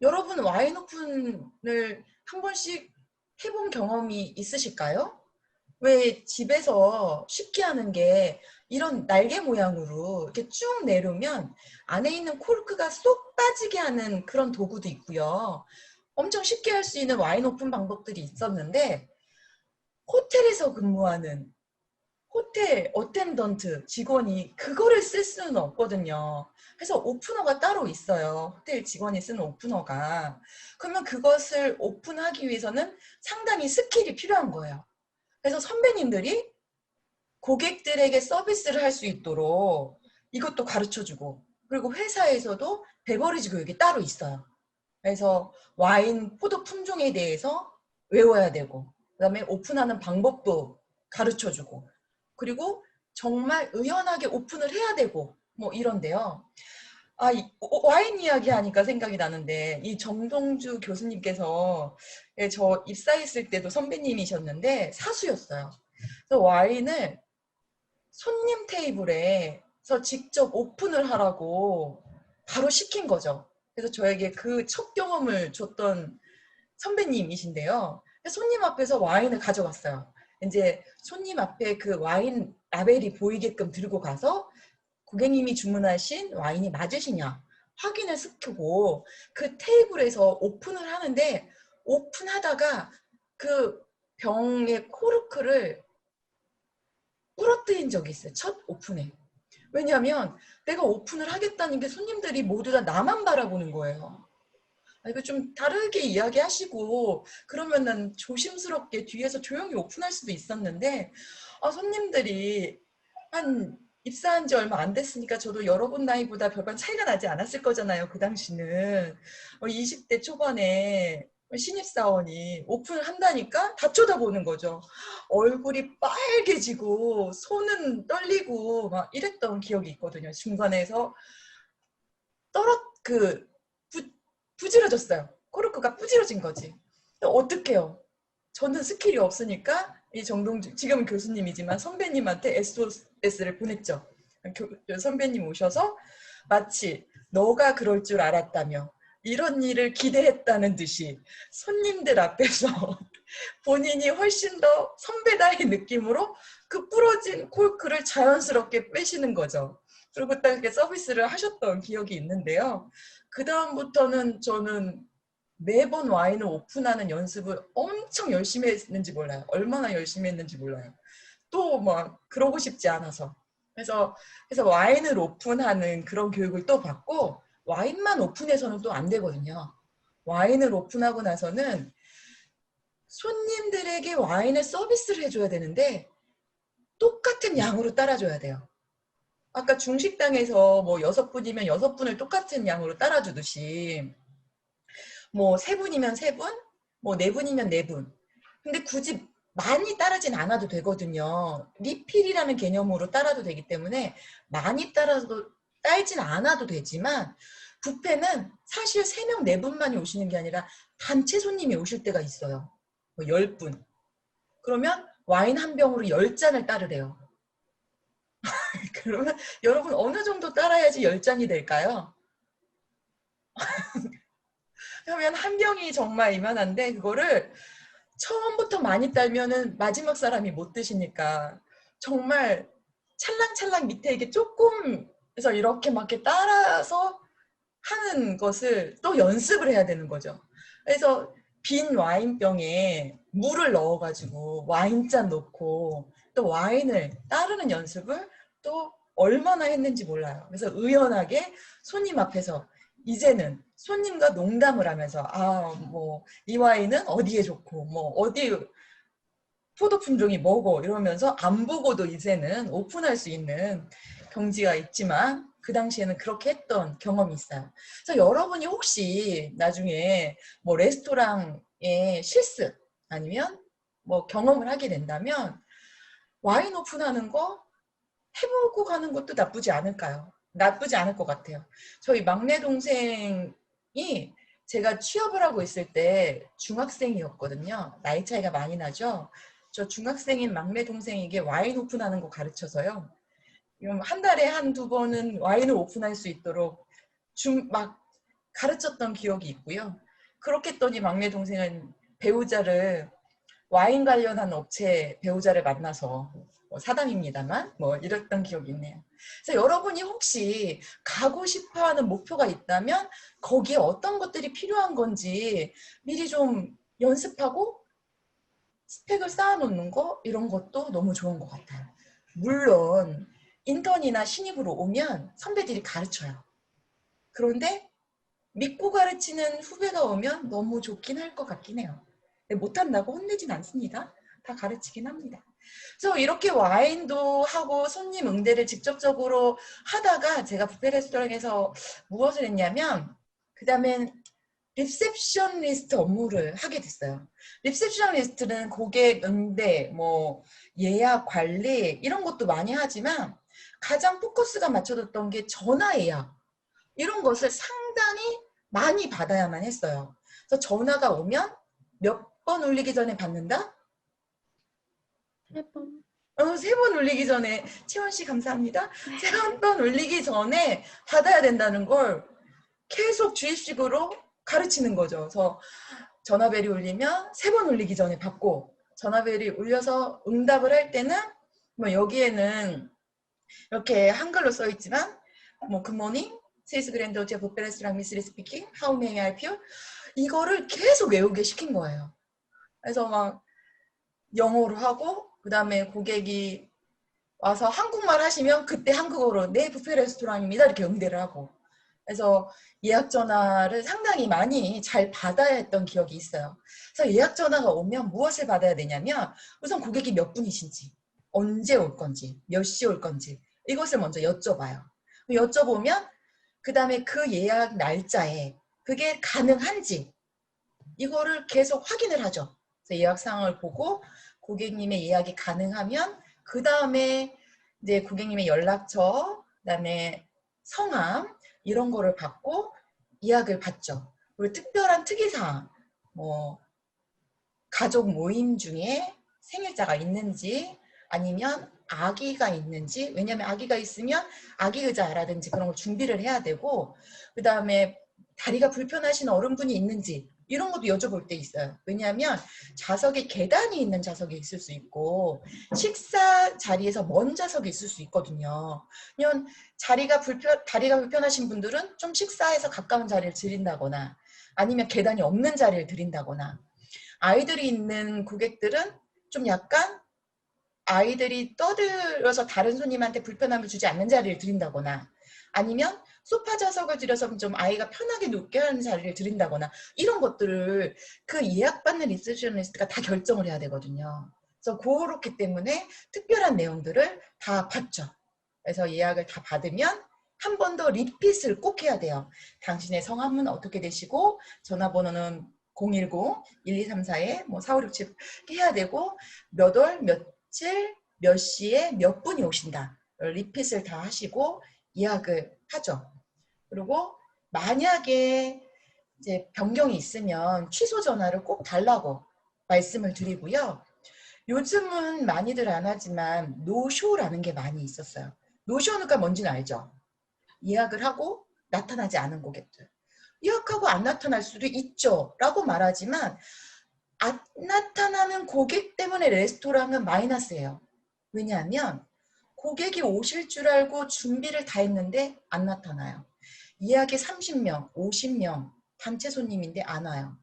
여러분 와인 오픈을 한 번씩 해본 경험이 있으실까요? 왜 집에서 쉽게 하는 게 이런 날개 모양으로 이렇게 쭉 내려면 안에 있는 코르크가 쏙 빠지게 하는 그런 도구도 있고요. 엄청 쉽게 할 수 있는 와인 오픈 방법들이 있었는데 호텔에서 근무하는 호텔 어텐던트 직원이 그거를 쓸 수는 없거든요. 그래서 오프너가 따로 있어요. 호텔 직원이 쓰는 오프너가. 그러면 그것을 오픈하기 위해서는 상당히 스킬이 필요한 거예요. 그래서 선배님들이 고객들에게 서비스를 할 수 있도록 이것도 가르쳐주고, 그리고 회사에서도 베버리지 교육이 따로 있어요. 그래서 와인, 포도 품종에 대해서 외워야 되고, 그다음에 오픈하는 방법도 가르쳐주고, 그리고 정말 의연하게 오픈을 해야 되고, 뭐 이런데요. 와인 이야기 하니까 생각이 나는데, 이 정동주 교수님께서 저 입사했을 때도 선배님이셨는데 사수였어요. 그래서 와인을 손님 테이블에서 직접 오픈을 하라고 바로 시킨 거죠. 그래서 저에게 그 첫 경험을 줬던 선배님이신데요. 손님 앞에서 와인을 가져갔어요. 이제 손님 앞에 그 와인 라벨이 보이게끔 들고 가서 고객님이 주문하신 와인이 맞으시냐 확인을 시키고 그 테이블에서 오픈을 하는데, 오픈하다가 그 병의 코르크를 부러뜨린 적이 있어요. 첫 오픈에. 왜냐하면 내가 오픈을 하겠다는 게 손님들이 모두 다 나만 바라보는 거예요. 이거 좀 다르게 이야기하시고 그러면은 조심스럽게 뒤에서 조용히 오픈할 수도 있었는데, 손님들이 한 입사한 지 얼마 안 됐으니까 저도 여러분 나이보다 별반 차이가 나지 않았을 거잖아요. 그 당시는 20대 초반에 신입사원이 오픈을 한다니까 다 쳐다보는 거죠. 얼굴이 빨개지고 손은 떨리고 막 이랬던 기억이 있거든요. 중간에서 부지러졌어요. 코르크가 부지러진 거지. 어떡해요? 저는 스킬이 없으니까 이 정동주, 지금은 교수님이지만 선배님한테 SOS를 보냈죠. 선배님 오셔서 마치 너가 그럴 줄 알았다며 이런 일을 기대했다는 듯이 손님들 앞에서 본인이 훨씬 더 선배다의 느낌으로 그 부러진 코르크를 자연스럽게 빼시는 거죠. 그리고 딱 이렇게 서비스를 하셨던 기억이 있는데요. 그 다음부터는 저는 매번 와인을 오픈하는 연습을 엄청 열심히 했는지 몰라요. 얼마나 열심히 했는지 몰라요. 또 막 그러고 싶지 않아서. 그래서 와인을 오픈하는 그런 교육을 또 받고, 와인만 오픈해서는 또 안 되거든요. 와인을 오픈하고 나서는 손님들에게 와인을 서비스를 해줘야 되는데 똑같은 양으로 따라줘야 돼요. 아까 중식당에서 뭐 6분이면 6분을 똑같은 양으로 따라주듯이 뭐 3분이면 3분, 뭐 4분이면 4분. 근데 굳이 많이 따르진 않아도 되거든요. 리필이라는 개념으로 따라도 되기 때문에 많이 딸진 않아도 되지만, 뷔페는 사실 3명, 4분만이 오시는 게 아니라 단체 손님이 오실 때가 있어요. 뭐 10분. 그러면 와인 한 병으로 10잔을 따르래요. 그러면 여러분 어느 정도 따라야지 10잔이 될까요? 그러면 한 병이 정말 이만한데 그거를 처음부터 많이 따면은 마지막 사람이 못 드시니까 정말 찰랑찰랑 밑에 이게 조금 해서 이렇게 막 이렇게 따라서 하는 것을 또 연습을 해야 되는 거죠. 그래서 빈 와인병에 물을 넣어가지고 와인잔 넣고 또 와인을 따르는 연습을 또 얼마나 했는지 몰라요. 그래서 의연하게 손님 앞에서 이제는 손님과 농담을 하면서 뭐 이 와인은 어디에 좋고 뭐 어디 포도 품종이 뭐고 이러면서 안 보고도 이제는 오픈할 수 있는 경지가 있지만, 그 당시에는 그렇게 했던 경험이 있어요. 그래서 여러분이 혹시 나중에 뭐 레스토랑의 실습 아니면 뭐 경험을 하게 된다면 와인 오픈하는 거 해보고 가는 것도 나쁘지 않을까요? 나쁘지 않을 것 같아요. 저희 막내 동생이 제가 취업을 하고 있을 때 중학생이었거든요. 나이 차이가 많이 나죠. 저 중학생인 막내 동생에게 와인 오픈하는 거 가르쳐서요. 한 달에 한두 번은 와인을 오픈할 수 있도록 막 가르쳤던 기억이 있고요. 그렇게 했더니 막내 동생은 배우자를 와인 관련한 업체 배우자를 만나서 뭐 사담입니다만 뭐 이랬던 기억이 있네요. 그래서 여러분이 혹시 가고 싶어하는 목표가 있다면 거기에 어떤 것들이 필요한 건지 미리 좀 연습하고 스펙을 쌓아놓는 거 이런 것도 너무 좋은 것 같아요. 물론 인턴이나 신입으로 오면 선배들이 가르쳐요. 그런데 믿고 가르치는 후배가 오면 너무 좋긴 할 것 같긴 해요. 못한다고 혼내진 않습니다. 다 가르치긴 합니다. 그래서 이렇게 와인도 하고 손님 응대를 직접적으로 하다가 제가 뷔페 레스토랑에서 무엇을 했냐면 그 다음엔 리셉션리스트 업무를 하게 됐어요. 리셉션리스트는 고객 응대, 뭐 예약 관리 이런 것도 많이 하지만 가장 포커스가 맞춰졌던 게 전화 예약 이런 것을 상당히 많이 받아야만 했어요. 그래서 전화가 오면 몇 번 울리기 전에 받는다? 3번. 3번 울리기 전에 채원 씨 감사합니다. 3번 울리기 전에 받아야 된다는 걸 계속 주입식으로 가르치는 거죠. 그래서 전화벨이 울리면 3번 울리기 전에 받고 전화벨이 울려서 응답을 할 때는 뭐 여기에는 이렇게 한글로 써 있지만 뭐 굿모닝, 세이스 그랜드 호텔 뷔페 레스토랑 미스리 스피킹, 하우 메이 아이 퓨 이거를 계속 외우게 시킨 거예요. 그래서 막 영어로 하고 그 다음에 고객이 와서 한국말 하시면 그때 한국어로 네 뷔페 레스토랑입니다 이렇게 응대를 하고 그래서 예약 전화를 상당히 많이 잘 받아야 했던 기억이 있어요. 그래서 예약 전화가 오면 무엇을 받아야 되냐면 우선 고객이 몇 분이신지 언제 올 건지 몇 시에 올 건지 이것을 먼저 여쭤봐요. 여쭤보면 그 다음에 그 예약 날짜에 그게 가능한지 이거를 계속 확인을 하죠. 그래서 예약 상황을 보고 고객님의 예약이 가능하면 그 다음에 이제 고객님의 연락처, 그다음에 성함 이런 거를 받고 예약을 받죠. 그리고 특별한 특이사항, 뭐 가족 모임 중에 생일자가 있는지 아니면 아기가 있는지 왜냐하면 아기가 있으면 아기 의자라든지 그런 걸 준비를 해야 되고 그 다음에 다리가 불편하신 어른분이 있는지 이런 것도 여쭤볼 때 있어요. 왜냐하면 좌석에 계단이 있는 좌석이 있을 수 있고 식사 자리에서 먼 좌석이 있을 수 있거든요. 그러면 다리가 불편하신 분들은 좀 식사에서 가까운 자리를 드린다거나 아니면 계단이 없는 자리를 드린다거나 아이들이 있는 고객들은 좀 약간 아이들이 떠들어서 다른 손님한테 불편함을 주지 않는 자리를 드린다거나 아니면 소파 좌석을 들여서 좀 아이가 편하게 눕게 하는 자리를 드린다거나 이런 것들을 그 예약받는 리셉셔니스트가 다 결정을 해야 되거든요. 그래서 그렇기 때문에 특별한 내용들을 다 받죠. 그래서 예약을 다 받으면 한 번 더 리핏을 꼭 해야 돼요. 당신의 성함은 어떻게 되시고 전화번호는 010-1234에 뭐 4567 해야 되고 몇 월 며칠 몇 시에 몇 분이 오신다. 리핏을 다 하시고 예약을 하죠. 그리고 만약에 이제 변경이 있으면 취소 전화를 꼭 달라고 말씀을 드리고요. 요즘은 많이들 안 하지만 노쇼라는 게 많이 있었어요. 노쇼가 뭔지는 알죠? 예약을 하고 나타나지 않은 고객들. 예약하고 안 나타날 수도 있죠 라고 말하지만 안 나타나는 고객 때문에 레스토랑은 마이너스예요. 왜냐하면 고객이 오실 줄 알고 준비를 다 했는데 안 나타나요. 예약이 30명, 50명 단체 손님인데 안 와요.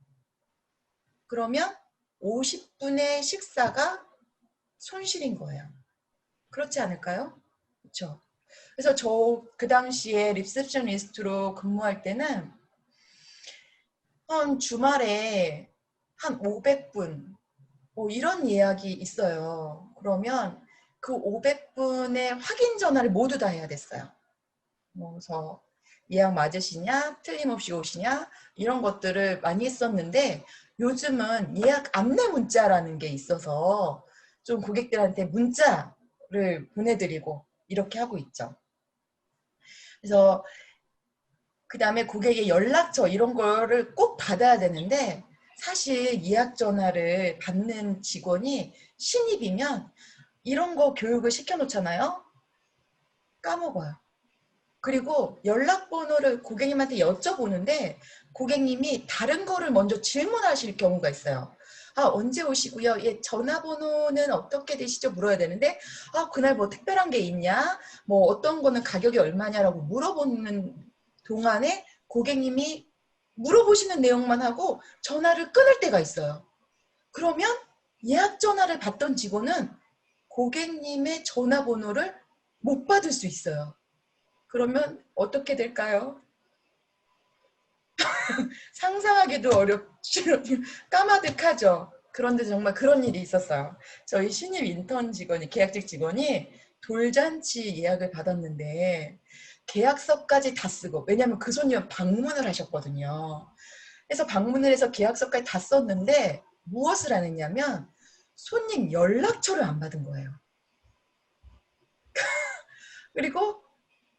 그러면 50분의 식사가 손실인 거예요. 그렇지 않을까요? 그렇죠. 그래서 저 그 당시에 리셉셔니스트로 근무할 때는 한 주말에 한 500분 뭐 이런 예약이 있어요. 그러면 그 500분의 확인 전화를 모두 다 해야 됐어요. 그래서 예약 맞으시냐, 틀림없이 오시냐 이런 것들을 많이 했었는데 요즘은 예약 안내 문자라는 게 있어서 좀 고객들한테 문자를 보내드리고 이렇게 하고 있죠. 그래서 그 다음에 고객의 연락처 이런 거를 꼭 받아야 되는데 사실 예약 전화를 받는 직원이 신입이면 이런 거 교육을 시켜놓잖아요. 까먹어요. 그리고 연락번호를 고객님한테 여쭤보는데 고객님이 다른 거를 먼저 질문하실 경우가 있어요. 아, 언제 오시고요? 예, 전화번호는 어떻게 되시죠? 물어야 되는데 아, 그날 뭐 특별한 게 있냐? 뭐 어떤 거는 가격이 얼마냐라고 물어보는 동안에 고객님이 물어보시는 내용만 하고 전화를 끊을 때가 있어요. 그러면 예약 전화를 받던 직원은 고객님의 전화번호를 못 받을 수 있어요. 그러면 어떻게 될까요? 상상하기도 어렵죠. 까마득하죠. 그런데 정말 그런 일이 있었어요. 저희 신입 인턴 직원이, 계약직 직원이 돌잔치 예약을 받았는데 계약서까지 다 쓰고, 왜냐하면 그 손님 방문을 하셨거든요. 그래서 방문을 해서 계약서까지 다 썼는데 무엇을 안 했냐면 손님 연락처를 안 받은 거예요. 그리고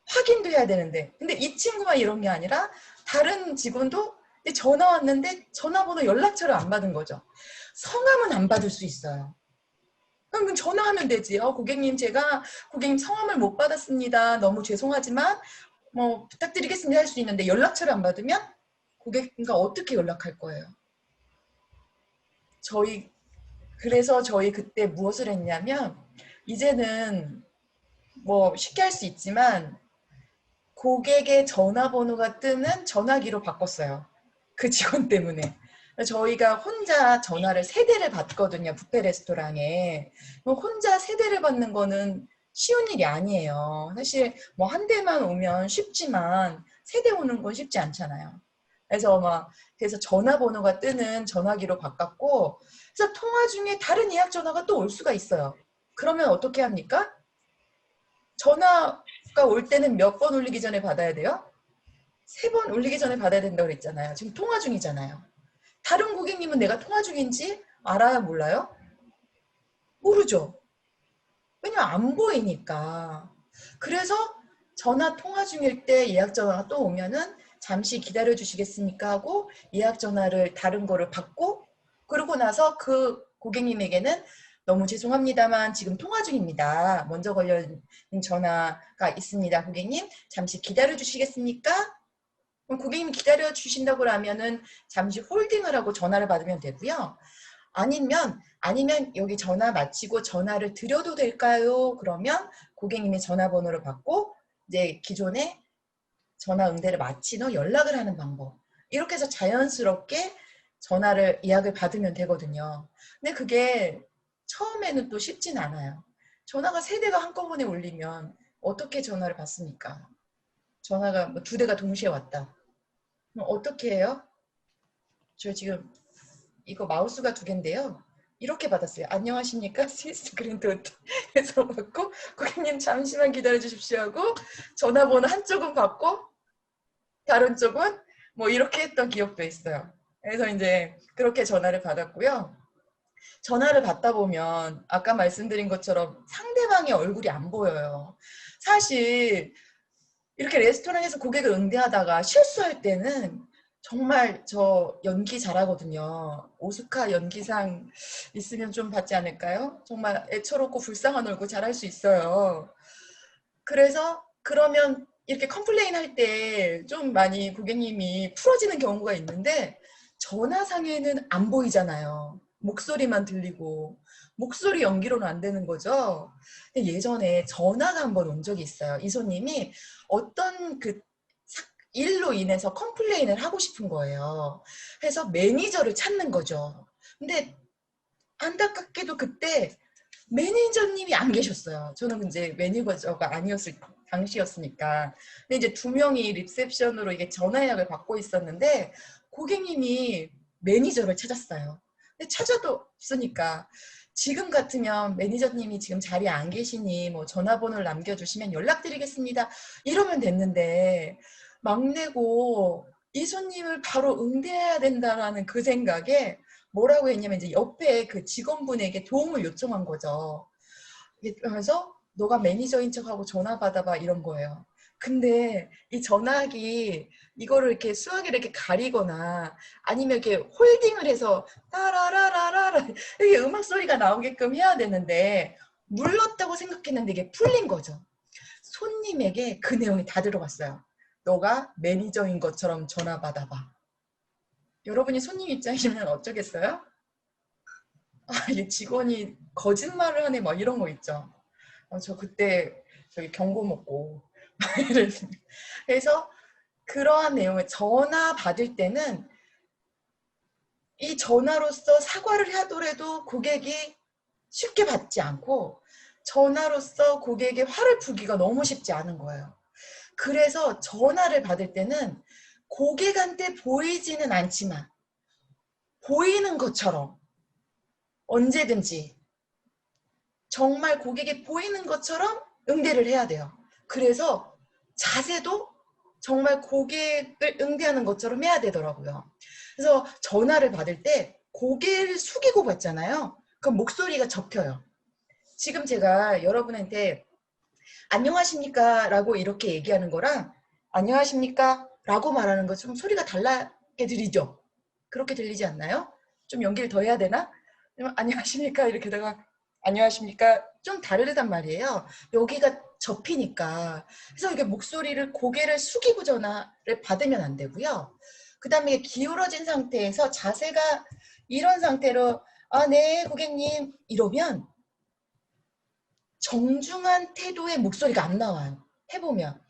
확인도 해야 되는데 근데 이 친구만 이런 게 아니라 다른 직원도 전화 왔는데 전화번호 연락처를 안 받은 거죠. 성함은 안 받을 수 있어요. 그럼 전화하면 되지. 고객님 제가 고객님 성함을 못 받았습니다. 너무 죄송하지만 뭐 부탁드리겠습니다 할 수 있는데 연락처를 안 받으면 고객님과 어떻게 연락할 거예요? 그래서 저희 그때 무엇을 했냐면 이제는 뭐 쉽게 할 수 있지만 고객의 전화번호가 뜨는 전화기로 바꿨어요. 그 직원 때문에. 저희가 혼자 전화를 3대를 받거든요. 뷔페 레스토랑에. 혼자 3대를 받는 거는 쉬운 일이 아니에요. 사실 뭐 한 대만 오면 쉽지만 3대 오는 건 쉽지 않잖아요. 그래서 전화번호가 뜨는 전화기로 바꿨고, 그래서 통화 중에 다른 예약 전화가 또 올 수가 있어요. 그러면 어떻게 합니까? 전화가 올 때는 몇 번 울리기 전에 받아야 돼요? 3번 울리기 전에 받아야 된다고 그랬잖아요. 지금 통화 중이잖아요. 다른 고객님은 내가 통화 중인지 알아요? 몰라요? 모르죠. 왜냐면 안 보이니까. 그래서 전화 통화 중일 때 예약 전화가 또 오면은 잠시 기다려 주시겠습니까 하고 예약 전화를 다른 거를 받고 그러고 나서 그 고객님에게는 너무 죄송합니다만 지금 통화 중입니다. 먼저 걸려있는 전화가 있습니다. 고객님 잠시 기다려 주시겠습니까? 그럼 고객님이 기다려 주신다고 하면은 잠시 홀딩을 하고 전화를 받으면 되고요. 아니면 여기 전화 마치고 전화를 드려도 될까요? 그러면 고객님의 전화번호를 받고 이제 기존에 전화 응대를 마친 후 연락을 하는 방법. 이렇게 해서 자연스럽게 예약을 받으면 되거든요. 근데 그게 처음에는 또 쉽진 않아요. 전화가 3대가 한꺼번에 울리면 어떻게 전화를 받습니까? 전화가 뭐 2대가 동시에 왔다. 그럼 어떻게 해요? 저 지금 이거 마우스가 2개인데요. 이렇게 받았어요. 안녕하십니까? 스위스 그랜드 호텔에서 받고 고객님 잠시만 기다려 주십시오 하고 전화번호 한쪽은 받고 다른 쪽은 뭐 이렇게 했던 기억도 있어요. 그래서 이제 그렇게 전화를 받았고요. 전화를 받다 보면 아까 말씀드린 것처럼 상대방의 얼굴이 안 보여요. 사실 이렇게 레스토랑에서 고객을 응대하다가 실수할 때는 정말 저 연기 잘하거든요. 오스카 연기상 있으면 좀 받지 않을까요? 정말 애처롭고 불쌍한 얼굴 잘할 수 있어요. 그래서 그러면 이렇게 컴플레인 할 때 좀 많이 고객님이 풀어지는 경우가 있는데 전화상에는 안 보이잖아요. 목소리만 들리고 목소리 연기로는 안 되는 거죠. 근데 예전에 전화가 한번 온 적이 있어요. 이 손님이 어떤 일로 인해서 컴플레인을 하고 싶은 거예요. 그래서 매니저를 찾는 거죠. 근데 안타깝게도 그때 매니저님이 안 계셨어요. 저는 이제 매니저가 아니었을 당시였으니까. 근데 이제 2명이 리셉션으로 이게 전화 예약을 받고 있었는데 고객님이 매니저를 찾았어요. 근데 찾아도 없으니까 지금 같으면 매니저님이 지금 자리에 안 계시니 뭐 전화번호를 남겨주시면 연락드리겠습니다. 이러면 됐는데 막내고 이 손님을 바로 응대해야 된다라는 그 생각에 뭐라고 했냐면 이제 옆에 그 직원분에게 도움을 요청한 거죠. 그러면서 너가 매니저인 척하고 전화 받아봐 이런 거예요. 근데 이 전화기 이거를 이렇게 수화기를 이렇게 가리거나 아니면 이렇게 홀딩을 해서 따라라라라라 이게 음악 소리가 나오게끔 해야 되는데 눌렀다고 생각했는데 이게 풀린 거죠. 손님에게 그 내용이 다 들어갔어요. 너가 매니저인 것처럼 전화 받아봐. 여러분이 손님 입장이면 어쩌겠어요? 아, 이 직원이 거짓말을 하네 막 이런 거 있죠. 저 그때 저기 경고 먹고 그래서 그러한 내용을 전화 받을 때는 이 전화로서 사과를 하더라도 고객이 쉽게 받지 않고 전화로서 고객의 화를 풀기가 너무 쉽지 않은 거예요. 그래서 전화를 받을 때는 고객한테 보이지는 않지만 보이는 것처럼 언제든지 정말 고객이 보이는 것처럼 응대를 해야 돼요. 그래서 자세도 정말 고객을 응대하는 것처럼 해야 되더라고요. 그래서 전화를 받을 때 고개를 숙이고 받잖아요. 그럼 목소리가 접혀요. 지금 제가 여러분한테 안녕하십니까 라고 이렇게 얘기하는 거랑 안녕하십니까 라고 말하는 거 좀 소리가 달라게 들리죠? 그렇게 들리지 않나요? 좀 연기를 더 해야 되나? 안녕하십니까 이렇게다가 안녕하십니까 좀 다르단 말이에요. 여기가 접히니까. 그래서 이게 목소리를 고개를 숙이고 전화를 받으면 안 되고요. 그 다음에 기울어진 상태에서 자세가 이런 상태로 아, 네 고객님 이러면 정중한 태도의 목소리가 안 나와요. 해보면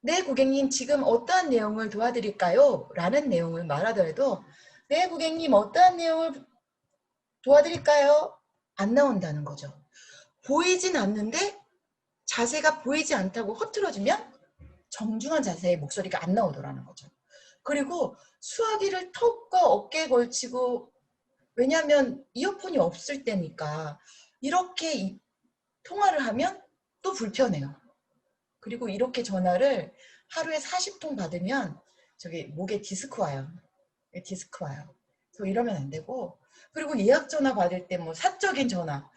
네 고객님 지금 어떠한 내용을 도와드릴까요? 라는 내용을 말하더라도 네 고객님 어떠한 내용을 도와드릴까요? 안 나온다는 거죠. 보이진 않는데 자세가 보이지 않다고 허틀어지면 정중한 자세의 목소리가 안 나오더라는 거죠. 그리고 수화기를 턱과 어깨에 걸치고 왜냐하면 이어폰이 없을 때니까 이렇게 통화를 하면 또 불편해요. 그리고 이렇게 전화를 하루에 40통 받으면 저기 목에 디스크 와요. 디스크 와요. 그래서 이러면 안 되고 그리고 예약 전화 받을 때 뭐 사적인 전화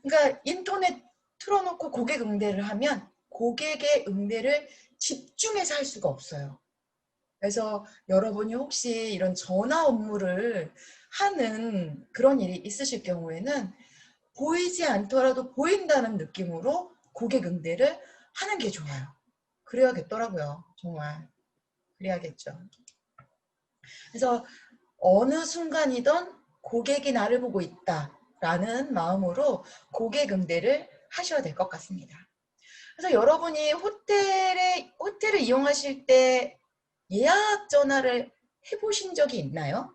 그러니까 인터넷 틀어놓고 고객 응대를 하면 고객의 응대를 집중해서 할 수가 없어요. 그래서 여러분이 혹시 이런 전화 업무를 하는 그런 일이 있으실 경우에는 보이지 않더라도 보인다는 느낌으로 고객 응대를 하는 게 좋아요. 그래야겠더라고요. 정말. 그래야겠죠. 그래서 어느 순간이든 고객이 나를 보고 있다라는 마음으로 고객 응대를 하셔야 될 것 같습니다. 그래서 여러분이 호텔을 이용하실 때 예약 전화를 해보신 적이 있나요?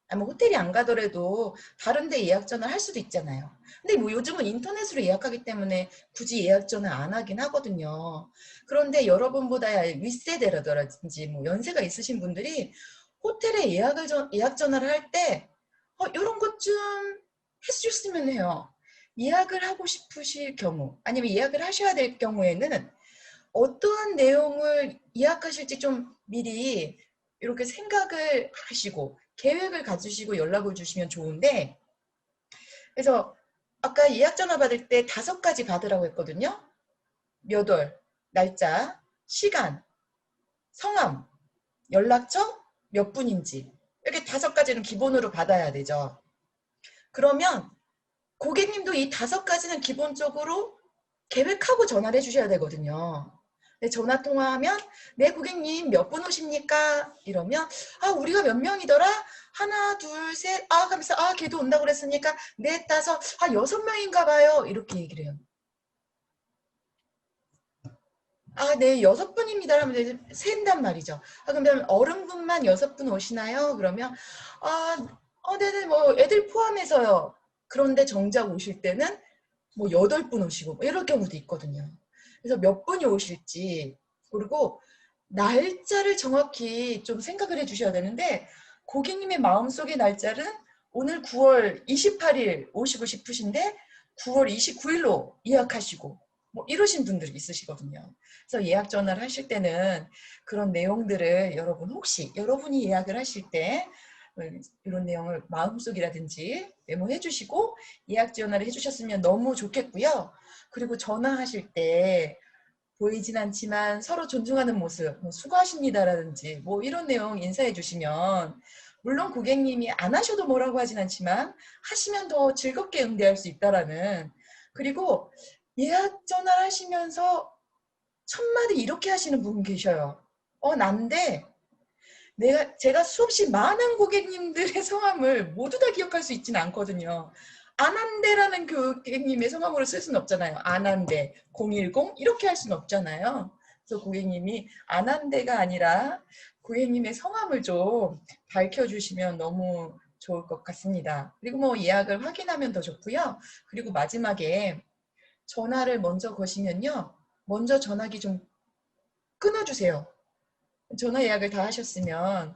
아니, 호텔이 안 가더라도 다른 데 예약 전화를 할 수도 있잖아요. 근데 뭐 요즘은 인터넷으로 예약하기 때문에 굳이 예약 전화 안 하긴 하거든요. 그런데 여러분보다 윗세대라든지 뭐 연세가 있으신 분들이 호텔에 예약 전화를 할 때 이런 것 좀 해주셨으면 해요. 예약을 하고 싶으실 경우 아니면 예약을 하셔야 될 경우에는 어떠한 내용을 예약하실지 좀 미리 이렇게 생각을 하시고 계획을 가지시고 연락을 주시면 좋은데 그래서 아까 예약 전화 받을 때 5가지 받으라고 했거든요. 몇 월, 날짜, 시간, 성함, 연락처, 몇 분인지 이렇게 5가지는 기본으로 받아야 되죠. 그러면 고객님도 이 5가지는 기본적으로 계획하고 전화를 해주셔야 되거든요. 전화 통화하면 네 고객님 몇 분 오십니까? 이러면 우리가 몇 명이더라? 하나 둘 셋 하면서 걔도 온다고 그랬으니까 넷 다섯 6명인가 봐요. 이렇게 얘기를 해요. 네 6분입니다. 하면 이제 센단 말이죠. 그러면 어른분만 6분 오시나요? 그러면 네네 뭐 애들 포함해서요. 그런데 정작 오실 때는 뭐 8분 오시고 뭐 이럴 경우도 있거든요. 그래서 몇 분이 오실지 그리고 날짜를 정확히 좀 생각을 해 주셔야 되는데 고객님의 마음속의 날짜는 오늘 9월 28일 오시고 싶으신데 9월 29일로 예약하시고 뭐 이러신 분들이 있으시거든요. 그래서 예약 전화를 하실 때는 그런 내용들을 여러분 혹시 여러분이 예약을 하실 때 이런 내용을 마음속이라든지 메모해 주시고 예약 전화를 해주셨으면 너무 좋겠고요. 그리고 전화하실 때 보이진 않지만 서로 존중하는 모습, 뭐 수고하십니다라든지 뭐 이런 내용 인사해 주시면 물론 고객님이 안 하셔도 뭐라고 하진 않지만 하시면 더 즐겁게 응대할 수 있다라는 그리고 예약 전화를 하시면서 첫 마디 이렇게 하시는 분 계셔요. 난데 제가 수없이 많은 고객님들의 성함을 모두 다 기억할 수 있지는 않거든요. 아난데라는 고객님의 성함으로 쓸 수는 없잖아요. 아난데 010 이렇게 할 수는 없잖아요. 그래서 고객님이 아난데가 아니라 고객님의 성함을 좀 밝혀주시면 너무 좋을 것 같습니다. 그리고 뭐 예약을 확인하면 더 좋고요. 그리고 마지막에 전화를 먼저 거시면요. 먼저 전화기 좀 끊어주세요. 전화 예약을 다 하셨으면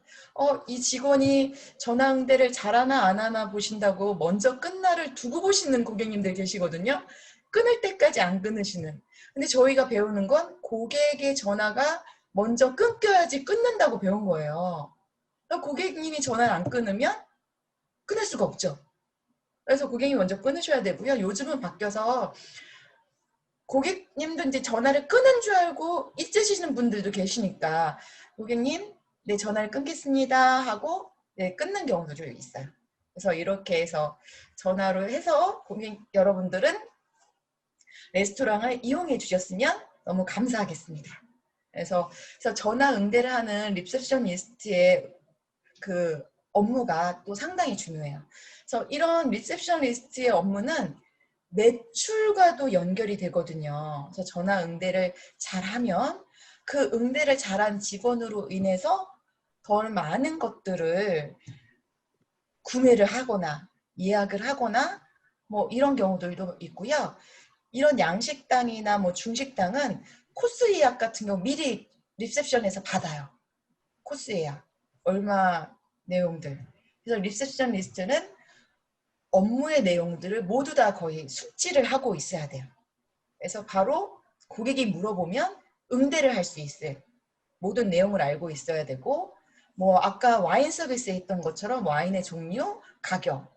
이 직원이 전화 응대를 잘하나 안 하나 보신다고 먼저 끝날을 두고 보시는 고객님들 계시거든요. 끊을 때까지 안 끊으시는. 근데 저희가 배우는 건 고객의 전화가 먼저 끊겨야지 끊는다고 배운 거예요. 고객님이 전화를 안 끊으면 끊을 수가 없죠. 그래서 고객님이 먼저 끊으셔야 되고요. 요즘은 바뀌어서 고객님도 이제 전화를 끊은 줄 알고 잊으시는 분들도 계시니까 고객님, 네, 전화를 끊겠습니다 하고 네, 끊는 경우도 좀 있어요. 그래서 이렇게 해서 전화로 해서 고객 여러분들은 레스토랑을 이용해 주셨으면 너무 감사하겠습니다. 그래서 전화 응대를 하는 리셉셔니스트의 그 업무가 또 상당히 중요해요. 그래서 이런 리셉셔니스트의 업무는 매출과도 연결이 되거든요. 그래서 전화 응대를 잘하면 그 응대를 잘한 직원으로 인해서 더 많은 것들을 구매를 하거나 예약을 하거나 뭐 이런 경우들도 있고요. 이런 양식당이나 뭐 중식당은 코스 예약 같은 경우 미리 리셉션에서 받아요. 코스 예약. 얼마 내용들. 그래서 리셉션 리스트는 업무의 내용들을 모두 다 거의 숙지를 하고 있어야 돼요. 그래서 바로 고객이 물어보면 응대를 할 수 있을 모든 내용을 알고 있어야 되고 뭐 아까 와인 서비스에 있던 것처럼 와인의 종류, 가격,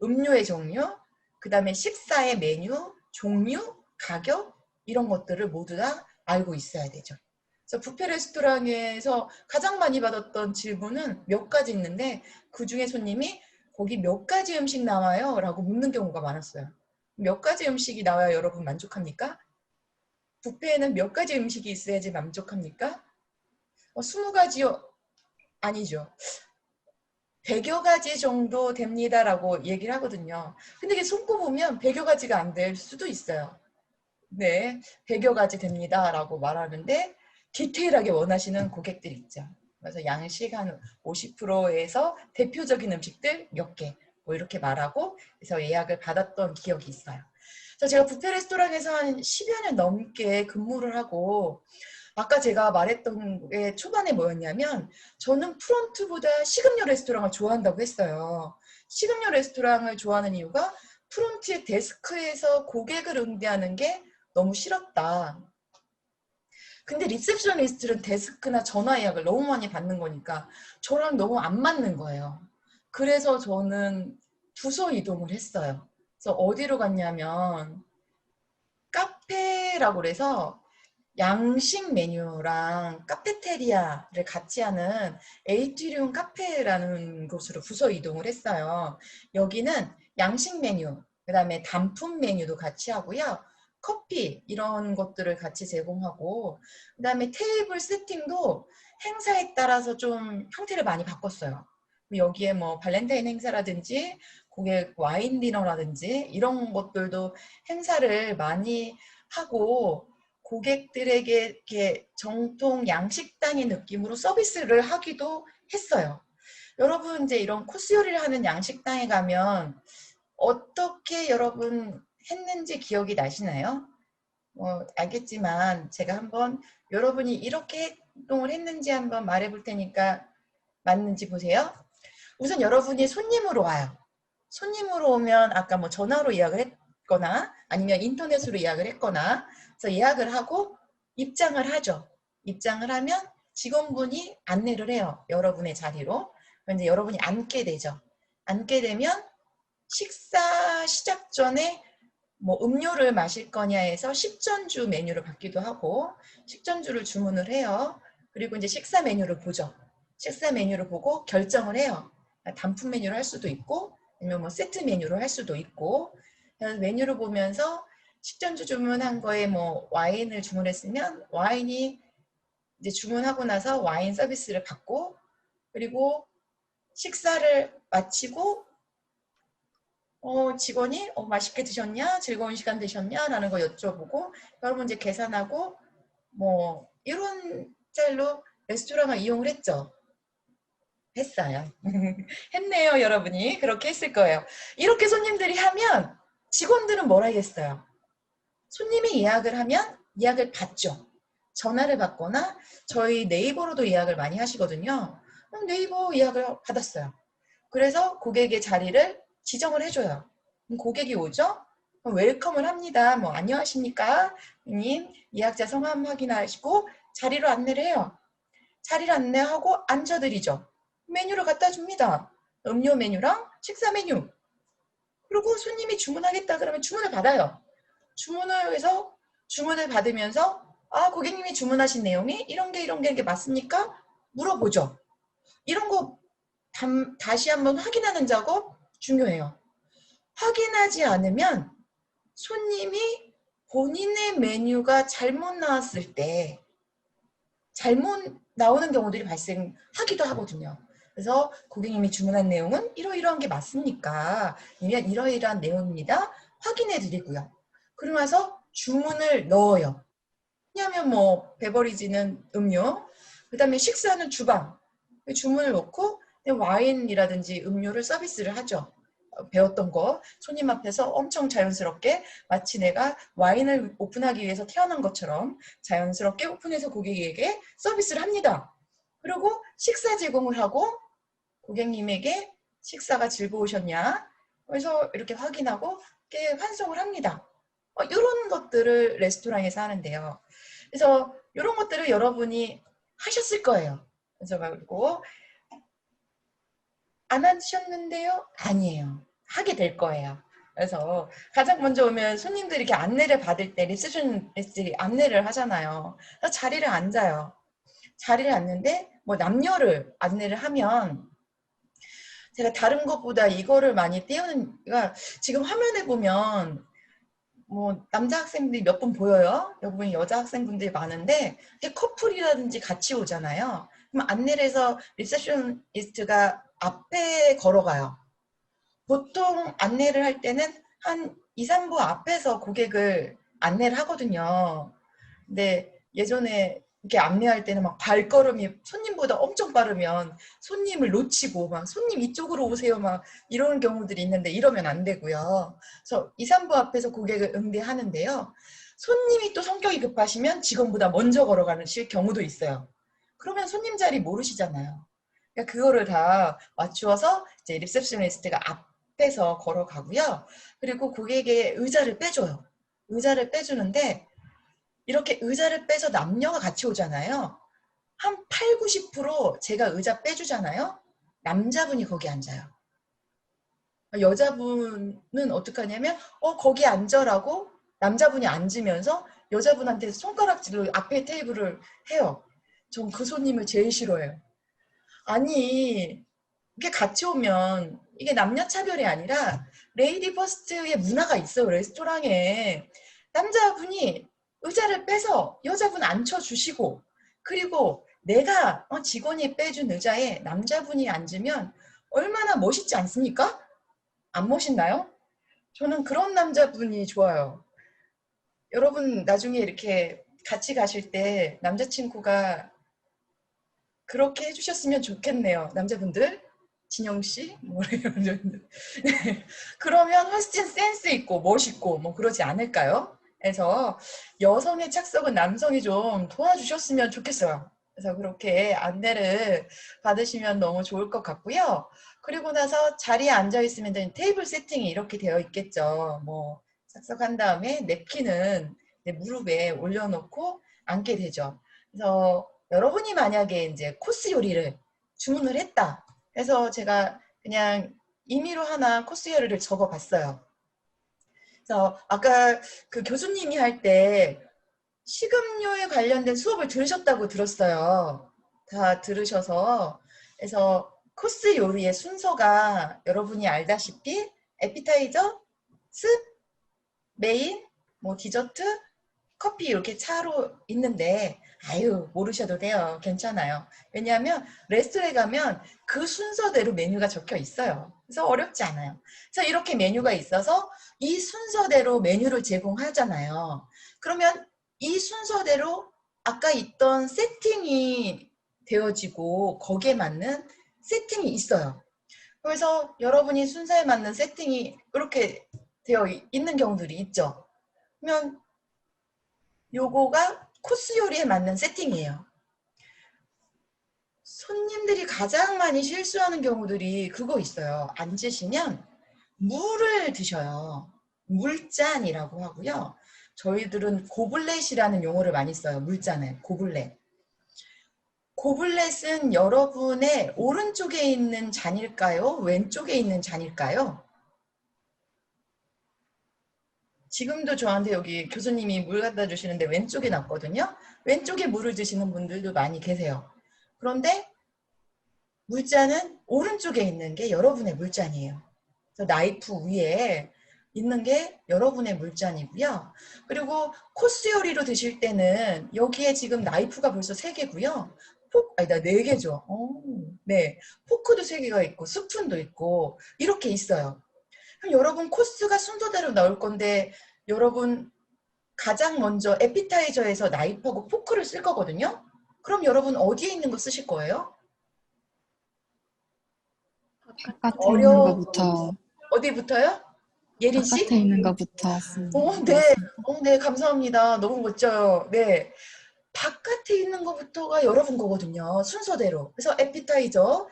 음료의 종류, 그 다음에 식사의 메뉴, 종류, 가격 이런 것들을 모두 다 알고 있어야 되죠. 그래서 뷔페 레스토랑에서 가장 많이 받았던 질문은 몇 가지 있는데 그중에 손님이 거기 몇 가지 음식 나와요? 라고 묻는 경우가 많았어요. 몇 가지 음식이 나와야 여러분 만족합니까? 뷔페에는 몇 가지 음식이 있어야지 만족합니까? 20가지요? 아니죠. 100여 가지 정도 됩니다라고 얘기를 하거든요. 근데 이게 손꼽으면 100여 가지가 안 될 수도 있어요. 네, 100여 가지 됩니다라고 말하는데 디테일하게 원하시는 고객들이 있죠. 그래서 양식 한 50%에서 대표적인 음식들 몇 개, 뭐 이렇게 말하고 그래서 예약을 받았던 기억이 있어요. 그래서 제가 뷔페 레스토랑에서 한 10여 년 넘게 근무를 하고 아까 제가 말했던 게 초반에 뭐였냐면 저는 프론트보다 식음료 레스토랑을 좋아한다고 했어요. 식음료 레스토랑을 좋아하는 이유가 프론트의 데스크에서 고객을 응대하는 게 너무 싫었다. 근데 리셉셔니스트는 데스크나 전화 예약을 너무 많이 받는 거니까 저랑 너무 안 맞는 거예요. 그래서 저는 부서 이동을 했어요. 그래서 어디로 갔냐면 카페라고 그래서 양식 메뉴랑 카페테리아를 같이 하는 에이트리움 카페라는 곳으로 부서 이동을 했어요. 여기는 양식 메뉴, 그 다음에 단품 메뉴도 같이 하고요. 커피 이런 것들을 같이 제공하고 그 다음에 테이블 세팅도 행사에 따라서 좀 형태를 많이 바꿨어요. 여기에 뭐 발렌타인 행사라든지 고객 와인 디너라든지 이런 것들도 행사를 많이 하고 고객들에게 이렇게 정통 양식당의 느낌으로 서비스를 하기도 했어요. 여러분 이제 이런 코스 요리를 하는 양식당에 가면 어떻게 여러분 했는지 기억이 나시나요? 알겠지만 제가 한번 여러분이 이렇게 행동을 했는지 한번 말해 볼 테니까 맞는지 보세요. 우선 여러분이 손님으로 와요. 손님으로 오면 아까 뭐 전화로 예약을 했거나 아니면 인터넷으로 예약을 했거나 그래서 예약을 하고 입장을 하죠. 입장을 하면 직원분이 안내를 해요. 여러분의 자리로. 그럼 이제 여러분이 앉게 되죠. 앉게 되면 식사 시작 전에 뭐 음료를 마실 거냐에서 식전주 메뉴를 받기도 하고 식전주를 주문을 해요. 그리고 이제 식사 메뉴를 보죠. 식사 메뉴를 보고 결정을 해요. 단품 메뉴를 할 수도 있고 아니면 뭐 세트 메뉴를 할 수도 있고 그래서 메뉴를 보면서 식전주 주문한 거에 뭐 와인을 주문했으면 와인이 이제 주문하고 나서 와인 서비스를 받고 그리고 식사를 마치고 직원이 맛있게 드셨냐? 즐거운 시간 되셨냐? 라는 거 여쭤보고 여러분 이제 계산하고 뭐 이런 짤로 레스토랑을 이용을 했죠. 했어요. 했네요, 여러분이. 그렇게 했을 거예요. 이렇게 손님들이 하면 직원들은 뭘 하겠어요? 손님이 예약을 하면 예약을 받죠. 전화를 받거나 저희 네이버로도 예약을 많이 하시거든요. 네이버 예약을 받았어요. 그래서 고객의 자리를 지정을 해줘요. 그럼 고객이 오죠? 그럼 웰컴을 합니다. 뭐 안녕하십니까? 님 예약자 성함 확인하시고 자리로 안내를 해요. 자리를 안내하고 앉아드리죠. 메뉴를 갖다 줍니다. 음료 메뉴랑 식사 메뉴. 그리고 손님이 주문하겠다 그러면 주문을 받아요. 주문을 해서 주문을 받으면서 고객님이 주문하신 내용이 이런 게 맞습니까? 물어보죠. 이런 거 다시 한번 확인하는 작업 중요해요. 확인하지 않으면 손님이 본인의 메뉴가 잘못 나왔을 때 잘못 나오는 경우들이 발생하기도 하거든요. 그래서 고객님이 주문한 내용은 이러이러한 게 맞습니까? 아니면 이러이러한 내용입니다. 확인해 드리고요. 그러고 나서 주문을 넣어요. 왜냐하면 뭐 베버리지는 음료, 그 다음에 식사는 주방, 주문을 넣고 와인이라든지 음료를 서비스를 하죠. 배웠던 거 손님 앞에서 엄청 자연스럽게 마치 내가 와인을 오픈하기 위해서 태어난 것처럼 자연스럽게 오픈해서 고객에게 서비스를 합니다. 그리고 식사 제공을 하고 고객님에게 식사가 즐거우셨냐 그래서 이렇게 확인하고 이렇게 환송을 합니다. 이런 것들을 레스토랑에서 하는데요. 그래서 이런 것들을 여러분이 하셨을 거예요. 그래서 그리고 안 하셨는데요? 아니에요. 하게 될 거예요. 그래서 가장 먼저 오면 손님들이 이렇게 안내를 받을 때 리셉션리스트들이 안내를 하잖아요. 그래서 자리를 앉아요. 자리를 앉는데 뭐 남녀를 안내를 하면 제가 다른 것보다 이거를 많이 띄우는 지금 화면에 보면 뭐 남자 학생들이 몇 분 보여요. 여기 여자 학생분들이 많은데 커플이라든지 같이 오잖아요. 그럼 안내를 해서 리셉션리스트가 앞에 걸어가요. 보통 안내를 할 때는 한 2, 3부 앞에서 고객을 안내를 하거든요. 근데 예전에 이렇게 안내할 때는 막 발걸음이 손님보다 엄청 빠르면 손님을 놓치고 막 손님 이쪽으로 오세요 막 이런 경우들이 있는데 이러면 안 되고요. 그래서 2, 3부 앞에서 고객을 응대하는데요. 손님이 또 성격이 급하시면 직원보다 먼저 걸어가는 경우도 있어요. 그러면 손님 자리 모르시잖아요. 그러니까 그거를 다 맞추어서 이제 리셉셔니스트가 앞에서 걸어가고요. 그리고 고객의 의자를 빼줘요. 의자를 빼주는데 이렇게 의자를 빼서 남녀가 같이 오잖아요. 한 8, 90% 제가 의자 빼주잖아요. 남자분이 거기 앉아요. 여자분은 어떻게 하냐면 거기 앉아라고 남자분이 앉으면서 여자분한테 손가락질로 앞에 테이블을 해요. 전 그 손님을 제일 싫어해요. 아니 이게 같이 오면 이게 남녀 차별이 아니라 레이디 퍼스트의 문화가 있어요. 레스토랑에 남자분이 의자를 빼서 여자분 앉혀주시고 그리고 내가 직원이 빼준 의자에 남자분이 앉으면 얼마나 멋있지 않습니까? 안 멋있나요? 저는 그런 남자분이 좋아요. 여러분 나중에 이렇게 같이 가실 때 남자친구가 그렇게 해주셨으면 좋겠네요. 남자분들 진영씨 그러면 훨씬 센스 있고 멋있고 뭐 그러지 않을까요? 그래서 여성의 착석은 남성이 좀 도와주셨으면 좋겠어요. 그래서 그렇게 안내를 받으시면 너무 좋을 것 같고요. 그리고 나서 자리에 앉아 있으면 테이블 세팅이 이렇게 되어 있겠죠. 뭐 싹싹 한 다음에 냅킨은 이제 무릎에 올려놓고 앉게 되죠. 그래서 여러분이 만약에 이제 코스 요리를 주문을 했다. 그래서 제가 그냥 임의로 하나 코스 요리를 적어봤어요. 그래서 아까 그 교수님이 할 때 식음료에 관련된 수업을 들으셨다고 들었어요. 다 들으셔서. 그래서 코스 요리의 순서가 여러분이 알다시피 에피타이저, 습, 메인, 뭐 디저트, 커피 이렇게 차로 있는데 아유 모르셔도 돼요. 괜찮아요. 왜냐하면 레스토랑에 가면 그 순서대로 메뉴가 적혀 있어요. 그래서 어렵지 않아요. 그래서 이렇게 메뉴가 있어서 이 순서대로 메뉴를 제공하잖아요. 그러면 이 순서대로 아까 있던 세팅이 되어지고 거기에 맞는 세팅이 있어요. 그래서 여러분이 순서에 맞는 세팅이 이렇게 되어 있는 경우들이 있죠. 그러면 요거가 코스 요리에 맞는 세팅이에요. 손님들이 가장 많이 실수하는 경우들이 그거 있어요. 앉으시면 물을 드셔요. 물잔이라고 하고요. 저희들은 고블렛이라는 용어를 많이 써요. 물잔을. 고블렛. 고블렛은 여러분의 오른쪽에 있는 잔일까요? 왼쪽에 있는 잔일까요? 지금도 저한테 여기 교수님이 물 갖다 주시는데 왼쪽에 놨거든요. 왼쪽에 물을 드시는 분들도 많이 계세요. 그런데 물잔은 오른쪽에 있는 게 여러분의 물잔이에요. 그래서 나이프 위에 있는 게 여러분의 물잔이고요. 그리고 코스 요리로 드실 때는 여기에 지금 나이프가 벌써 3개고요. 아니다, 4개죠. 네. 포크도 3개가 있고 스푼도 있고 이렇게 있어요. 그럼 여러분 코스가 순서대로 나올 건데 여러분 가장 먼저 에피타이저에서 나이프하고 포크를 쓸 거거든요. 그럼 여러분 어디에 있는 거 쓰실 거예요? 바깥에 바깥에 있는 거부터 어디부터요? 예린 씨? 바깥에 있는 거부터 네. 네, 감사합니다. 너무 멋져요. 네. 바깥에 있는 것부터가 여러분 거거든요. 순서대로. 그래서 에피타이저,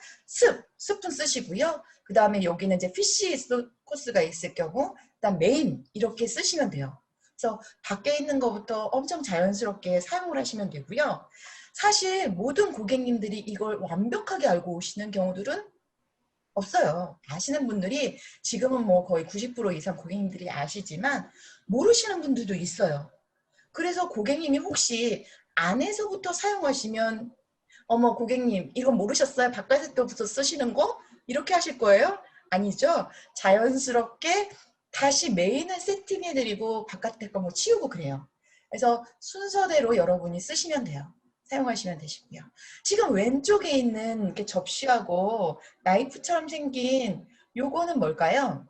스푼 쓰시고요. 그 다음에 여기는 이제 피쉬 코스가 있을 경우, 그다음 메인 이렇게 쓰시면 돼요. 그래서 밖에 있는 것부터 엄청 자연스럽게 사용을 하시면 되고요. 사실 모든 고객님들이 이걸 완벽하게 알고 오시는 경우들은 없어요. 아시는 분들이 지금은 뭐 거의 90% 이상 고객님들이 아시지만 모르시는 분들도 있어요. 그래서 고객님이 혹시 안에서부터 사용하시면 어머 고객님 이거 모르셨어요? 바깥에서부터 쓰시는 거? 이렇게 하실 거예요? 아니죠. 자연스럽게 다시 메인을 세팅해드리고 바깥에 거 뭐 치우고 그래요. 그래서 순서대로 여러분이 쓰시면 돼요. 사용하시면 되시고요. 지금 왼쪽에 있는 이렇게 접시하고 나이프처럼 생긴 요거는 뭘까요?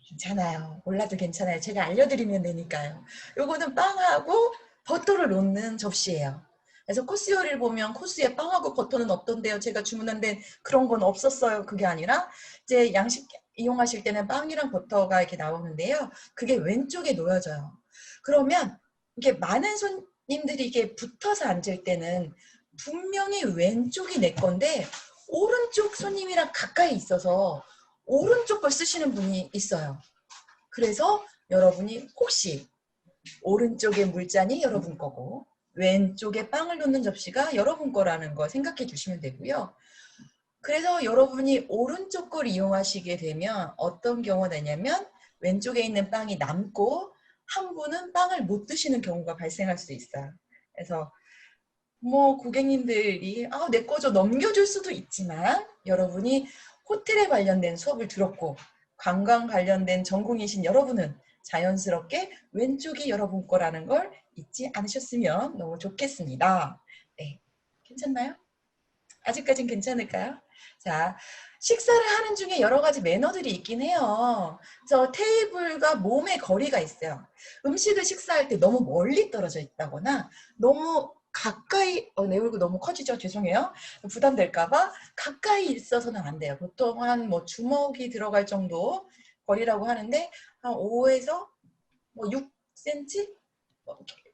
괜찮아요. 몰라도 괜찮아요. 제가 알려드리면 되니까요. 요거는 빵하고 버터를 놓는 접시예요. 그래서 코스 요리를 보면 코스에 빵하고 버터는 없던데요. 제가 주문한 데 그런 건 없었어요. 그게 아니라 이제 양식 이용하실 때는 빵이랑 버터가 이렇게 나오는데요. 그게 왼쪽에 놓여져요. 그러면 이게 많은 손님들이 이게 붙어서 앉을 때는 분명히 왼쪽이 내 건데 오른쪽 손님이랑 가까이 있어서 오른쪽 걸 쓰시는 분이 있어요. 그래서 여러분이 혹시 오른쪽에 물잔이 여러분 거고 왼쪽에 빵을 놓는 접시가 여러분 거라는 거 생각해 주시면 되고요. 그래서 여러분이 오른쪽 걸 이용하시게 되면 어떤 경우가 되냐면 왼쪽에 있는 빵이 남고 한 분은 빵을 못 드시는 경우가 발생할 수 있어요. 그래서 뭐 고객님들이 내 거 좀 넘겨줄 수도 있지만 여러분이 호텔에 관련된 수업을 들었고 관광 관련된 전공이신 여러분은 자연스럽게 왼쪽이 여러분 거라는 걸 잊지 않으셨으면 너무 좋겠습니다. 네, 괜찮나요? 아직까진 괜찮을까요? 자, 식사를 하는 중에 여러 가지 매너들이 있긴 해요. 그래서 테이블과 몸의 거리가 있어요. 음식을 식사할 때 너무 멀리 떨어져 있다거나 너무 가까이, 내 얼굴 너무 커지죠? 죄송해요. 부담될까봐 가까이 있어서는 안 돼요. 보통 한 뭐 주먹이 들어갈 정도 거리라고 하는데 한 5에서 뭐 6cm?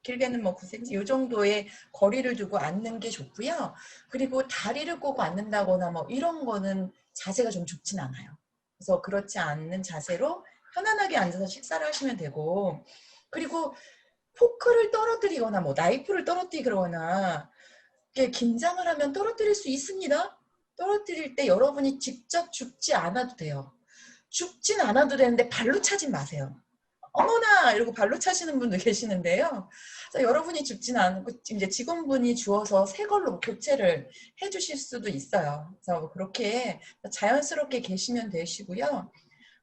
길게는 뭐 9cm 이 정도의 거리를 두고 앉는 게 좋고요. 그리고 다리를 꼬고 앉는다거나 뭐 이런 거는 자세가 좀 좋진 않아요. 그래서 그렇지 않는 자세로 편안하게 앉아서 식사를 하시면 되고, 그리고 포크를 떨어뜨리거나 뭐 나이프를 떨어뜨리거나 이게 긴장을 하면 떨어뜨릴 수 있습니다. 떨어뜨릴 때 여러분이 직접 줍지 않아도 돼요. 줍진 않아도 되는데 발로 차진 마세요. 어머나 이러고 발로 차시는 분도 계시는데요. 그래서 여러분이 줍지는 않고 이제 직원분이 주어서 새 걸로 교체를 해주실 수도 있어요. 그래서 그렇게 자연스럽게 계시면 되시고요.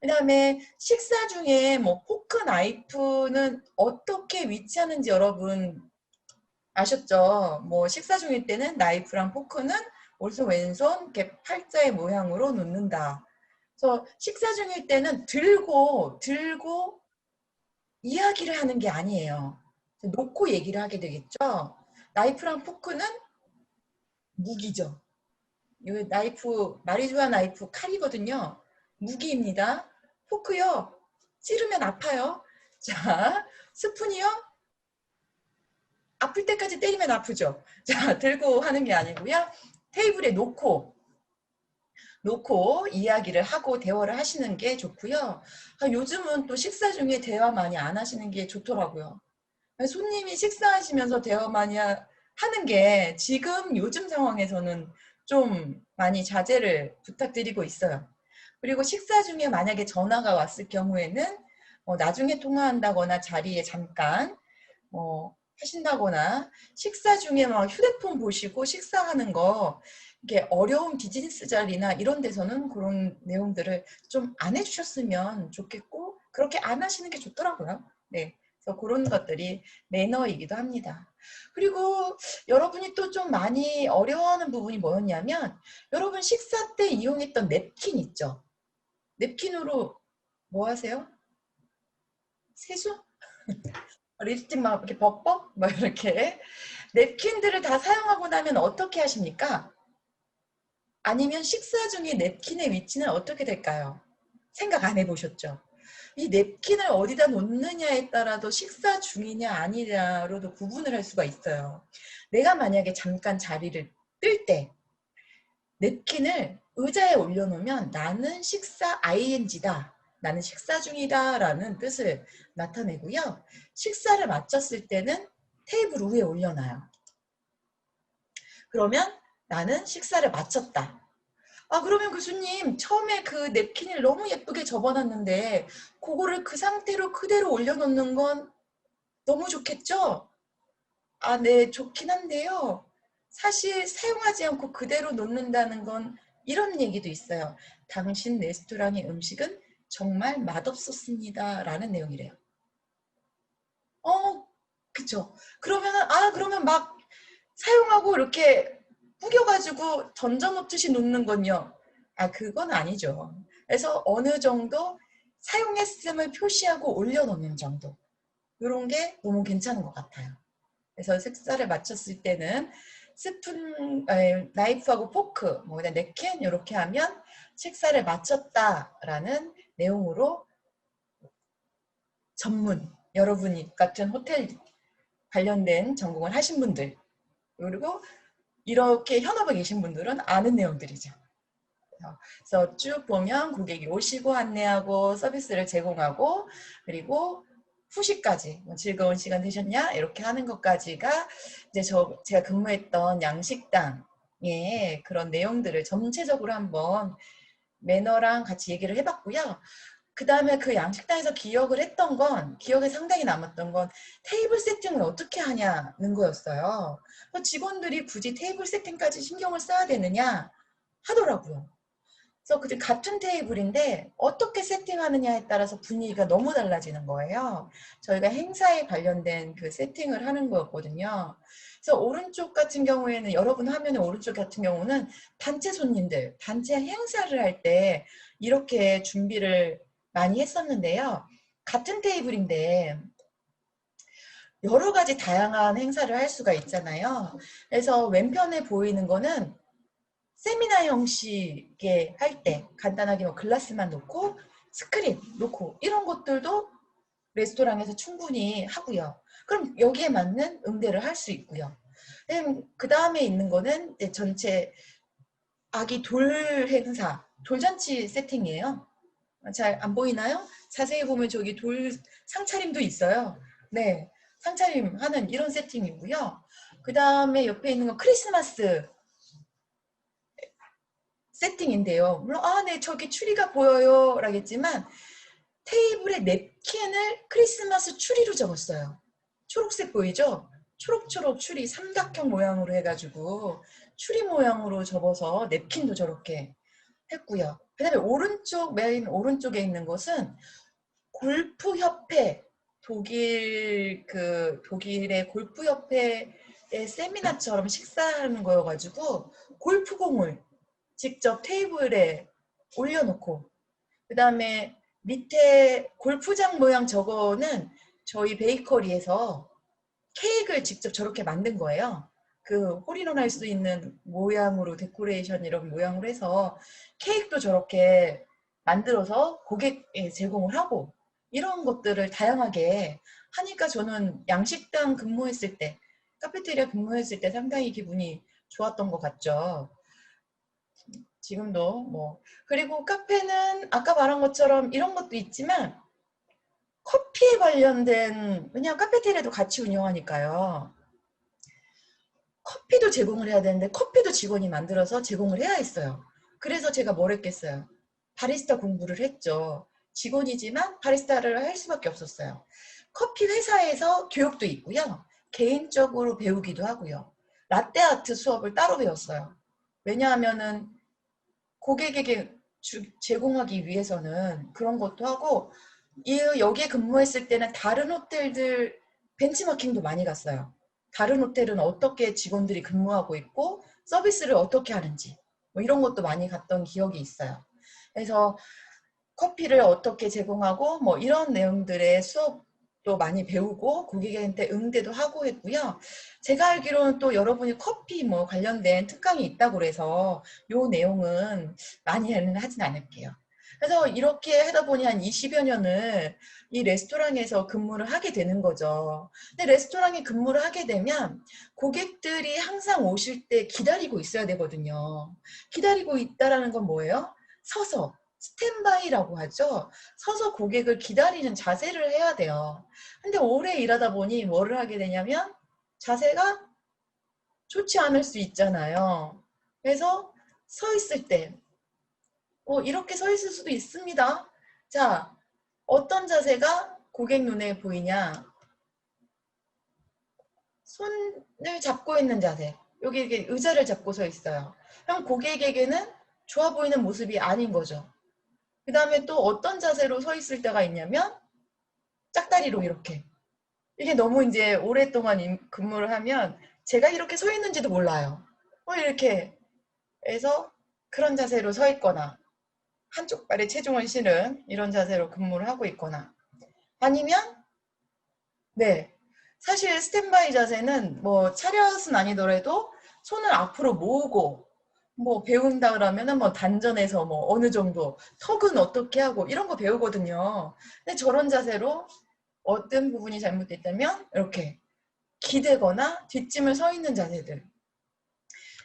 그 다음에 식사 중에 뭐 포크, 나이프는 어떻게 위치하는지 여러분 아셨죠? 뭐 식사 중일 때는 나이프랑 포크는 오른손 왼손 이렇게 팔자의 모양으로 놓는다. 그래서 식사 중일 때는 들고 이야기를 하는 게 아니에요. 놓고 얘기를 하게 되겠죠. 나이프랑 포크는 무기죠. 이 나이프, 마리주아 나이프 칼이거든요. 무기입니다. 포크요. 찌르면 아파요. 자, 스푼이요. 아플 때까지 때리면 아프죠. 자, 들고 하는 게 아니고요. 테이블에 놓고 이야기를 하고 대화를 하시는 게 좋고요. 요즘은 또 식사 중에 대화 많이 안 하시는 게 좋더라고요. 손님이 식사하시면서 대화 많이 하는 게 지금 요즘 상황에서는 좀 많이 자제를 부탁드리고 있어요. 그리고 식사 중에 만약에 전화가 왔을 경우에는 나중에 통화한다거나 자리에 잠깐 하신다거나, 식사 중에 막 휴대폰 보시고 식사하는 거, 이게 어려운 비즈니스 자리나 이런 데서는 그런 내용들을 좀 안 해주셨으면 좋겠고, 그렇게 안 하시는 게 좋더라고요. 네. 그래서 그런 것들이 매너이기도 합니다. 그리고 여러분이 또 좀 많이 어려워하는 부분이 뭐였냐면, 여러분 식사 때 이용했던 냅킨 있죠? 냅킨으로 뭐 하세요? 세수? 립스틱 막 이렇게 벅벅? 막 이렇게. 냅킨들을 다 사용하고 나면 어떻게 하십니까? 아니면 식사 중에 냅킨의 위치는 어떻게 될까요? 생각 안 해보셨죠? 이 냅킨을 어디다 놓느냐에 따라도 식사 중이냐 아니냐로도 구분을 할 수가 있어요. 내가 만약에 잠깐 자리를 뜰 때 냅킨을 의자에 올려놓으면 나는 식사 ING다. 나는 식사 중이다 라는 뜻을 나타내고요. 식사를 마쳤을 때는 테이블 위에 올려놔요. 그러면 나는 식사를 마쳤다. 그러면 교수님 처음에 그 냅킨을 너무 예쁘게 접어놨는데 그거를 그 상태로 그대로 올려놓는 건 너무 좋겠죠? 네, 좋긴 한데요. 사실 사용하지 않고 그대로 놓는다는 건 이런 얘기도 있어요. 당신 레스토랑의 음식은 정말 맛없었습니다. 라는 내용이래요. 그쵸. 그러면 막 사용하고 이렇게 구겨가지고 던져놓듯이 놓는 건요. 그건 아니죠. 그래서 어느 정도 사용했음을 표시하고 올려놓는 정도. 이런 게 너무 괜찮은 것 같아요. 그래서 식사를 마쳤을 때는 스푼, 나이프하고 포크, 뭐 그냥 냅킨 이렇게 하면 식사를 마쳤다라는 내용으로 전문, 여러분이 같은 호텔 관련된 전공을 하신 분들, 그리고 이렇게 현업에 계신 분들은 아는 내용들이죠. 그래서 쭉 보면 고객이 오시고 안내하고 서비스를 제공하고, 그리고 후식까지 즐거운 시간 되셨냐 이렇게 하는 것까지가 이제 제가 근무했던 양식당의 그런 내용들을 전체적으로 한번 매너랑 같이 얘기를 해봤고요. 그 다음에 그 양식당에서 기억에 상당히 남았던 건 테이블 세팅을 어떻게 하냐는 거였어요. 직원들이 굳이 테이블 세팅까지 신경을 써야 되느냐 하더라고요. 그래서 같은 테이블인데 어떻게 세팅하느냐에 따라서 분위기가 너무 달라지는 거예요. 저희가 행사에 관련된 그 세팅을 하는 거였거든요. 그래서 오른쪽 같은 경우에는, 여러분 화면의 오른쪽 같은 경우는 단체 손님들, 단체 행사를 할 때 이렇게 준비를 많이 했었는데요. 같은 테이블인데 여러 가지 다양한 행사를 할 수가 있잖아요. 그래서 왼편에 보이는 거는 세미나 형식의 할 때 간단하게 뭐 글라스만 놓고 스크린 놓고 이런 것들도 레스토랑에서 충분히 하고요. 그럼 여기에 맞는 응대를 할 수 있고요. 그 다음에 있는 거는 이제 전체 아기 돌 행사, 돌잔치 세팅이에요. 잘 안 보이나요? 자세히 보면 저기 돌 상차림도 있어요. 네, 상차림 하는 이런 세팅이고요. 그 다음에 옆에 있는 건 크리스마스 세팅인데요. 물론 네, 저기 추리가 보여요 라겠지만 테이블에 냅킨을 크리스마스 추리로 접었어요. 초록색 보이죠? 초록초록 추리 삼각형 모양으로 해가지고 추리 모양으로 접어서 냅킨도 저렇게 했고요. 그 다음에 오른쪽, 맨 오른쪽에 있는 것은 골프협회, 독일의 골프협회의 세미나처럼 식사하는 거여가지고 골프공을 직접 테이블에 올려놓고, 그 다음에 밑에 골프장 모양 저거는 저희 베이커리에서 케이크를 직접 저렇게 만든 거예요. 그 홀인원 할 수 있는 모양으로 데코레이션 이런 모양으로 해서 케이크도 저렇게 만들어서 고객에 제공을 하고, 이런 것들을 다양하게 하니까 저는 양식당 근무했을 때, 카페테리아 근무했을 때 상당히 기분이 좋았던 것 같죠. 지금도 뭐. 그리고 카페는 아까 말한 것처럼 이런 것도 있지만 커피에 관련된, 왜냐하면 카페테리아도 같이 운영하니까요. 커피도 제공을 해야 되는데 커피도 직원이 만들어서 제공을 해야 했어요. 그래서 제가 뭘 했겠어요? 바리스타 공부를 했죠. 직원이지만 바리스타를 할 수밖에 없었어요. 커피 회사에서 교육도 있고요. 개인적으로 배우기도 하고요. 라떼 아트 수업을 따로 배웠어요. 왜냐하면은 고객에게 제공하기 위해서는 그런 것도 하고, 여기에 근무했을 때는 다른 호텔들 벤치마킹도 많이 갔어요. 다른 호텔은 어떻게 직원들이 근무하고 있고 서비스를 어떻게 하는지 뭐 이런 것도 많이 갔던 기억이 있어요. 그래서 커피를 어떻게 제공하고 뭐 이런 내용들의 수업도 많이 배우고 고객한테 응대도 하고 했고요. 제가 알기로는 또 여러분이 커피 뭐 관련된 특강이 있다고 그래서 요 내용은 많이는 하진 않을게요. 그래서 이렇게 하다 보니 한 20여 년을 이 레스토랑에서 근무를 하게 되는 거죠. 근데 레스토랑에 근무를 하게 되면 고객들이 항상 오실 때 기다리고 있어야 되거든요. 기다리고 있다라는 건 뭐예요? 서서 스탠바이라고 하죠. 서서 고객을 기다리는 자세를 해야 돼요. 근데 오래 일하다 보니 뭐를 하게 되냐면 자세가 좋지 않을 수 있잖아요. 그래서 서 있을 때 이렇게 서 있을 수도 있습니다. 자, 어떤 자세가 고객 눈에 보이냐? 손을 잡고 있는 자세. 여기 이렇게 의자를 잡고 서 있어요. 그럼 고객에게는 좋아 보이는 모습이 아닌 거죠. 그 다음에 또 어떤 자세로 서 있을 때가 있냐면 짝다리로 이렇게. 이게 너무 이제 오랫동안 근무를 하면 제가 이렇게 서 있는지도 몰라요. 이렇게 해서 그런 자세로 서 있거나 한쪽 발에 체중을 실은 이런 자세로 근무를 하고 있거나, 아니면 네, 사실 스탠바이 자세는 뭐 차렷은 아니더라도 손을 앞으로 모으고 뭐 배운다 그러면은 뭐 단전에서 뭐 어느 정도 턱은 어떻게 하고 이런 거 배우거든요. 근데 저런 자세로 어떤 부분이 잘못됐다면 이렇게 기대거나 뒷짐을 서 있는 자세들,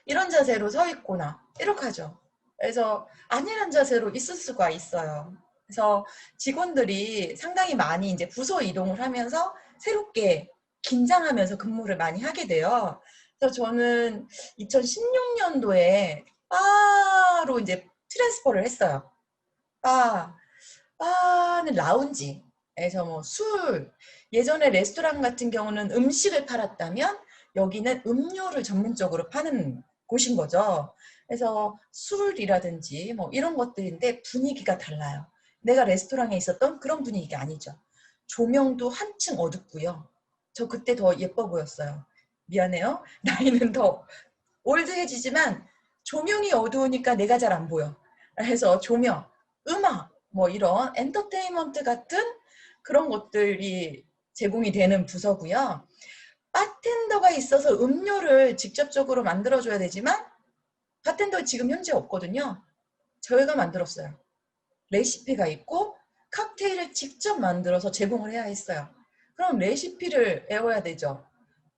이런 자세로 서 있거나 이렇게 하죠. 그래서 안일한 자세로 있을 수가 있어요. 그래서 직원들이 상당히 많이 이제 부서 이동을 하면서 새롭게 긴장하면서 근무를 많이 하게 돼요. 그래서 저는 2016년도에 바로 이제 트랜스퍼를 했어요. 바는 라운지에서 뭐 술, 예전에 레스토랑 같은 경우는 음식을 팔았다면 여기는 음료를 전문적으로 파는 곳인 거죠. 그래서 술이라든지 뭐 이런 것들인데 분위기가 달라요. 내가 레스토랑에 있었던 그런 분위기가 아니죠. 조명도 한층 어둡고요. 저 그때 더 예뻐 보였어요. 미안해요. 나이는 더 올드해지지만 조명이 어두우니까 내가 잘 안 보여. 그래서 조명, 음악, 뭐 이런 엔터테인먼트 같은 그런 것들이 제공이 되는 부서고요. 바텐더가 있어서 음료를 직접적으로 만들어줘야 되지만 바텐더 지금 현재 없거든요. 저희가 만들었어요. 레시피가 있고 칵테일 칵테일을 직접 만들어서 제공을 해야 했어요. 그럼 레시피를 외워야 되죠.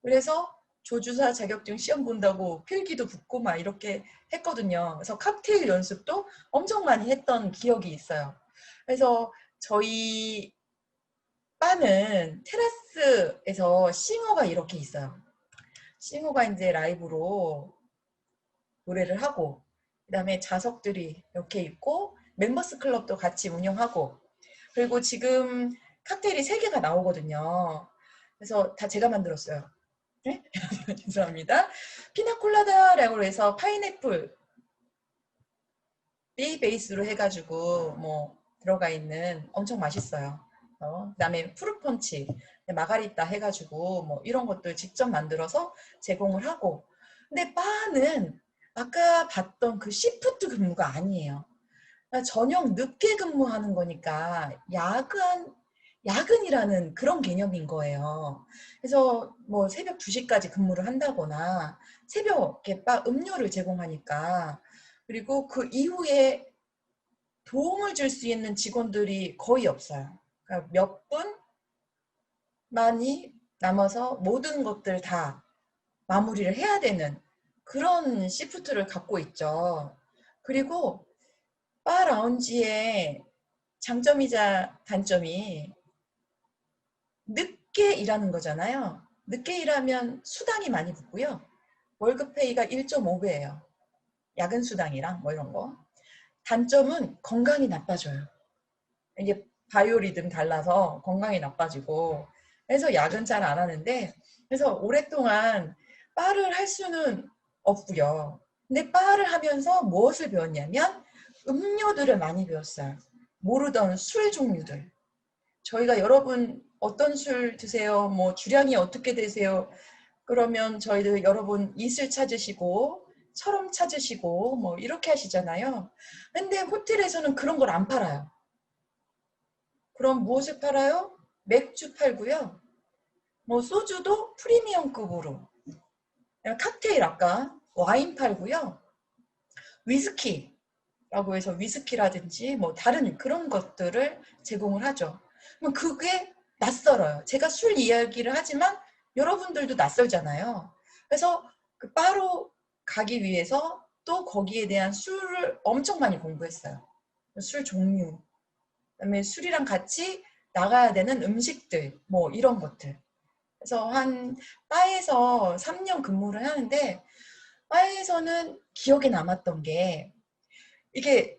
그래서 조주사 자격증 시험 본다고 필기도 붙고 막 이렇게 했거든요. 그래서 칵테일 연습도 엄청 많이 했던 기억이 있어요. 그래서 저희 바는 테라스에서 싱어가 이렇게 있어요. 싱어가 이제 라이브로 노래를 하고, 그다음에 좌석들이 이렇게 있고, 멤버스 클럽도 같이 운영하고, 그리고 지금 칵테일이 3개가 나오거든요. 그래서 다 제가 만들었어요. 네? 죄송합니다. 피나콜라다라고 해서 파인애플 이 베이스로 해가지고 뭐 들어가 있는 엄청 맛있어요. 그다음에 프루펀치, 마가리타 해가지고 뭐 이런 것들 직접 만들어서 제공을 하고. 근데 바는 아까 봤던 그 시프트 근무가 아니에요. 그러니까 저녁 늦게 근무하는 거니까 야근이라는 그런 개념인 거예요. 그래서 뭐 새벽 2시까지 근무를 한다거나 새벽에 바 음료를 제공하니까, 그리고 그 이후에 도움을 줄 수 있는 직원들이 거의 없어요. 그러니까 몇 분만이 남아서 모든 것들 다 마무리를 해야 되는 그런 시프트를 갖고 있죠. 그리고 바 라운지의 장점이자 단점이 늦게 일하는 거잖아요. 늦게 일하면 수당이 많이 붙고요. 월급 페이가 1.5배예요. 야근 수당이랑 뭐 이런 거. 단점은 건강이 나빠져요. 이게 바이오리듬 달라서 건강이 나빠지고, 그래서 야근 잘 안 하는데, 그래서 오랫동안 바를 할 수는 없고요. 근데 바를 하면서 무엇을 배웠냐면 음료들을 많이 배웠어요. 모르던 술 종류들. 저희가 여러분 어떤 술 드세요? 뭐 주량이 어떻게 되세요? 그러면 저희들 여러분 이슬 찾으시고 철음 찾으시고 뭐 이렇게 하시잖아요. 근데 호텔에서는 그런 걸 안 팔아요. 그럼 무엇을 팔아요? 맥주 팔고요. 뭐 소주도 프리미엄급으로. 칵테일 아까 와인 팔고요. 위스키라고 해서 위스키라든지 뭐 다른 그런 것들을 제공을 하죠. 그럼 그게 낯설어요. 제가 술 이야기를 하지만 여러분들도 낯설잖아요. 그래서 그 바로 가기 위해서 또 거기에 대한 술을 엄청 많이 공부했어요. 술 종류, 그다음에 술이랑 같이 나가야 되는 음식들, 뭐 이런 것들. 그래서 한 바에서 3년 근무를 하는데, 바에서는 기억에 남았던 게, 이게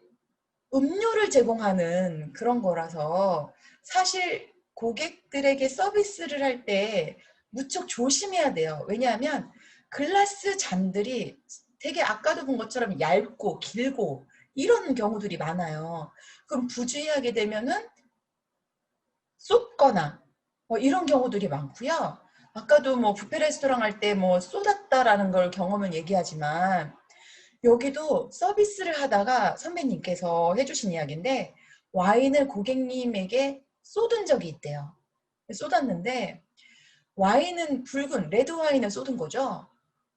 음료를 제공하는 그런 거라서 사실 고객들에게 서비스를 할 때 무척 조심해야 돼요. 왜냐하면 글라스 잔들이 되게 아까도 본 것처럼 얇고 길고 이런 경우들이 많아요. 그럼 부주의하게 되면은 쏟거나 뭐 이런 경우들이 많고요. 아까도 뭐 뷔페 레스토랑 할 때 뭐 쏟았다라는 걸 경험을 얘기하지만, 여기도 서비스를 하다가 선배님께서 해주신 이야기인데, 와인을 고객님에게 쏟은 적이 있대요. 쏟았는데 와인은 붉은 레드 와인을 쏟은 거죠.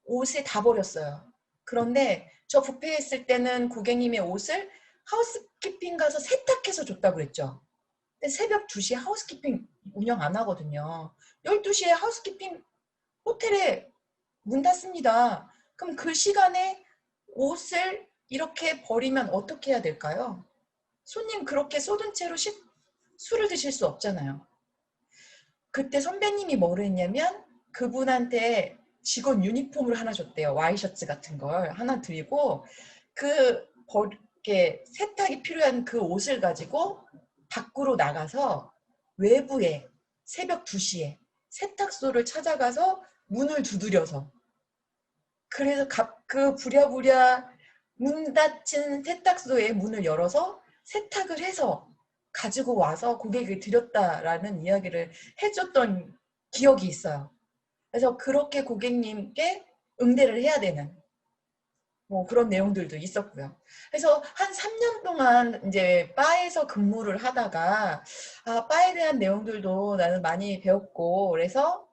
옷에 다 버렸어요. 그런데 저 뷔페 했을 때는 고객님의 옷을 하우스키핑 가서 세탁해서 줬다고 그랬죠. 근데 새벽 2시에 하우스키핑 운영 안 하거든요. 12시에 하우스키핑 호텔에 문 닫습니다. 그럼 그 시간에 옷을 이렇게 버리면 어떻게 해야 될까요? 손님 그렇게 쏟은 채로 술을 드실 수 없잖아요. 그때 선배님이 뭐를 했냐면 그분한테 직원 유니폼을 하나 줬대요. 와이셔츠 같은 걸 하나 드리고, 이렇게 세탁이 필요한 그 옷을 가지고 밖으로 나가서 외부에 새벽 2시에 세탁소를 찾아가서 문을 두드려서, 그래서 그 부랴부랴 문 닫힌 세탁소의 문을 열어서 세탁을 해서 가지고 와서 고객에게 드렸다라는 이야기를 해줬던 기억이 있어요. 그래서 그렇게 고객님께 응대를 해야 되는 뭐 그런 내용들도 있었고요. 그래서 한 3년 동안 이제 바에서 근무를 하다가, 바에 대한 내용들도 나는 많이 배웠고, 그래서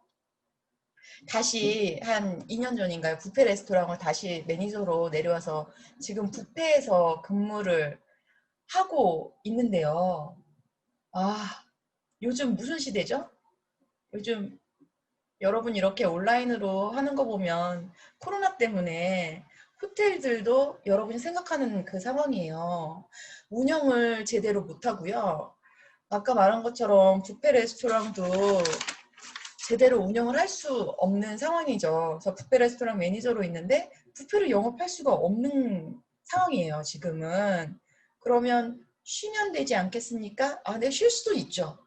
다시 한 2년 전인가요? 뷔페 레스토랑을 다시 매니저로 내려와서 지금 뷔페에서 근무를 하고 있는데요. 요즘 무슨 시대죠? 요즘 여러분 이렇게 온라인으로 하는 거 보면 코로나 때문에 호텔들도 여러분이 생각하는 그 상황이에요. 운영을 제대로 못하고요. 아까 말한 것처럼 뷔페 레스토랑도 제대로 운영을 할 수 없는 상황이죠. 그래서 뷔페 레스토랑 매니저로 있는데 뷔페를 영업할 수가 없는 상황이에요, 지금은. 그러면 쉬면 되지 않겠습니까? 네, 쉴 수도 있죠.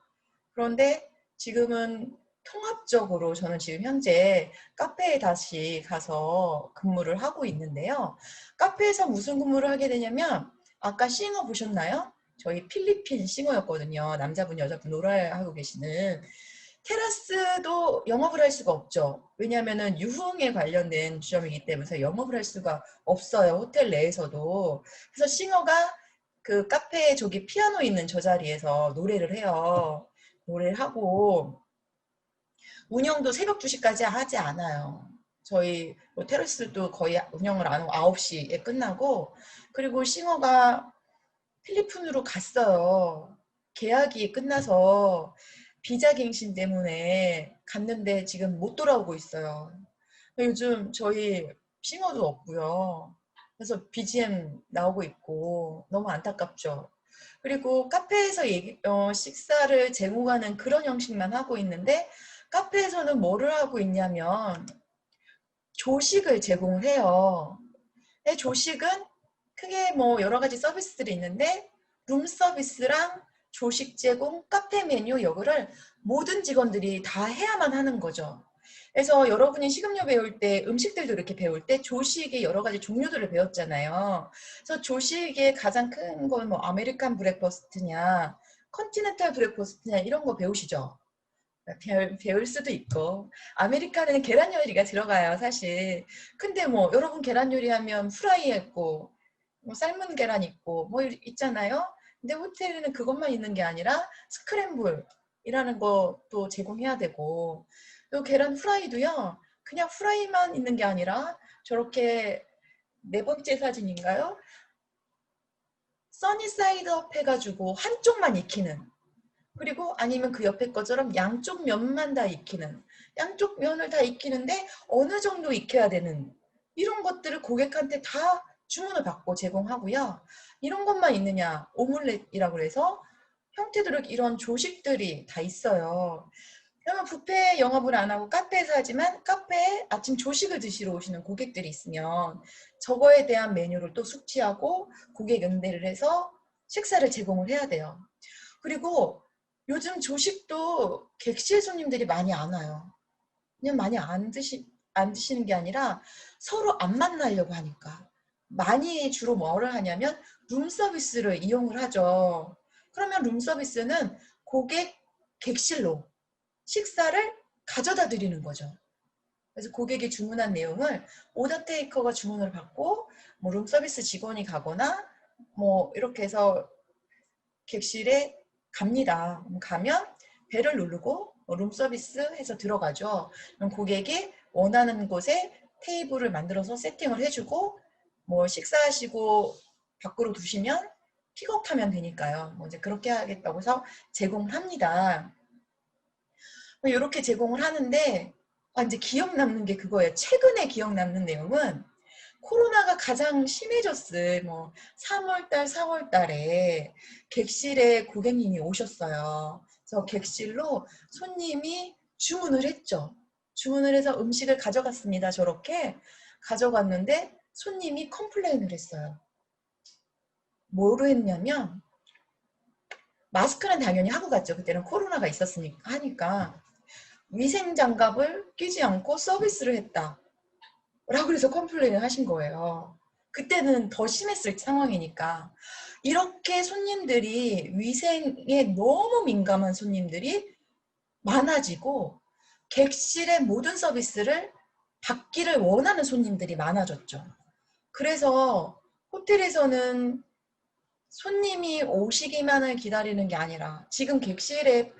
그런데 지금은 통합적으로 저는 지금 현재 카페에 다시 가서 근무를 하고 있는데요. 카페에서 무슨 근무를 하게 되냐면 아까 싱어 보셨나요? 저희 필리핀 싱어였거든요. 남자분, 여자분 노래하고 계시는. 테라스도 영업을 할 수가 없죠. 왜냐하면 유흥에 관련된 주점이기 때문에 영업을 할 수가 없어요. 호텔 내에서도. 그래서 싱어가 그 카페에 저기 피아노 있는 저 자리에서 노래를 해요. 노래를 하고 운영도 새벽 2시까지 하지 않아요. 저희 뭐 테라스도 거의 운영을 안 하고 9시에 끝나고 그리고 싱어가 필리핀으로 갔어요. 계약이 끝나서 비자갱신 때문에 갔는데 지금 못 돌아오고 있어요. 요즘 저희 싱어도 없고요. 그래서 BGM 나오고 있고 너무 안타깝죠. 그리고 카페에서 식사를 제공하는 그런 형식만 하고 있는데 카페에서는 뭐를 하고 있냐면 조식을 제공을 해요. 조식은 크게 뭐 여러 가지 서비스들이 있는데 룸 서비스랑 조식 제공, 카페 메뉴 이거를 모든 직원들이 다 해야만 하는 거죠. 그래서 여러분이 식음료 배울 때 음식들도 이렇게 배울 때 조식의 여러 가지 종류들을 배웠잖아요. 그래서 조식의 가장 큰 건 뭐 아메리칸 브렉퍼스트냐, 컨티넨탈 브렉퍼스트냐 이런 거 배우시죠? 배울 수도 있고 아메리카노는 계란 요리가 들어가요 사실. 근데 뭐 여러분 계란 요리하면 프라이 했고 뭐 삶은 계란 있고 뭐 있잖아요. 근데 호텔에는 그것만 있는 게 아니라 스크램블이라는 것도 제공해야 되고 또 계란 프라이도요. 그냥 프라이만 있는 게 아니라 저렇게 4번째 사진인가요? 써니사이드업 해가지고 한쪽만 익히는 그리고 아니면 그 옆에 것처럼 양쪽 면만 다 익히는 양쪽 면을 다 익히는데 어느 정도 익혀야 되는 이런 것들을 고객한테 다 주문을 받고 제공하고요. 이런 것만 있느냐 오믈렛이라고 해서 형태대로 이런 조식들이 다 있어요. 그러면 뷔페 영업을 안 하고 카페에서 하지만 카페에 아침 조식을 드시러 오시는 고객들이 있으면 저거에 대한 메뉴를 또 숙지하고 고객 응대를 해서 식사를 제공을 해야 돼요. 그리고 요즘 조식도 객실 손님들이 많이 안 와요. 그냥 많이 안 드시는 게 아니라 서로 안 만나려고 하니까. 많이 주로 뭐를 하냐면 룸 서비스를 이용을 하죠. 그러면 룸 서비스는 고객 객실로 식사를 가져다 드리는 거죠. 그래서 고객이 주문한 내용을 오더 테이커가 주문을 받고 뭐 룸 서비스 직원이 가거나 뭐 이렇게 해서 객실에 갑니다. 가면 벨을 누르고 룸 서비스 해서 들어가죠. 그럼 고객이 원하는 곳에 테이블을 만들어서 세팅을 해주고 뭐 식사하시고 밖으로 두시면 픽업하면 되니까요. 뭐 이제 그렇게 하겠다고 해서 제공을 합니다. 이렇게 제공을 하는데 이제 기억 남는 게 그거예요. 최근에 기억 남는 내용은 코로나가 가장 심해졌을 뭐 3월달, 4월달에 객실에 고객님이 오셨어요. 그래서 객실로 손님이 주문을 했죠. 주문을 해서 음식을 가져갔습니다. 저렇게 가져갔는데 손님이 컴플레인을 했어요. 뭐로 했냐면 마스크는 당연히 하고 갔죠. 그때는 코로나가 있었으니까 하니까 위생장갑을 끼지 않고 서비스를 했다. 라고 그래서 컴플레인을 하신 거예요. 그때는 더 심했을 상황이니까. 이렇게 손님들이 위생에 너무 민감한 손님들이 많아지고 객실의 모든 서비스를 받기를 원하는 손님들이 많아졌죠. 그래서 호텔에서는 손님이 오시기만을 기다리는 게 아니라 지금 객실의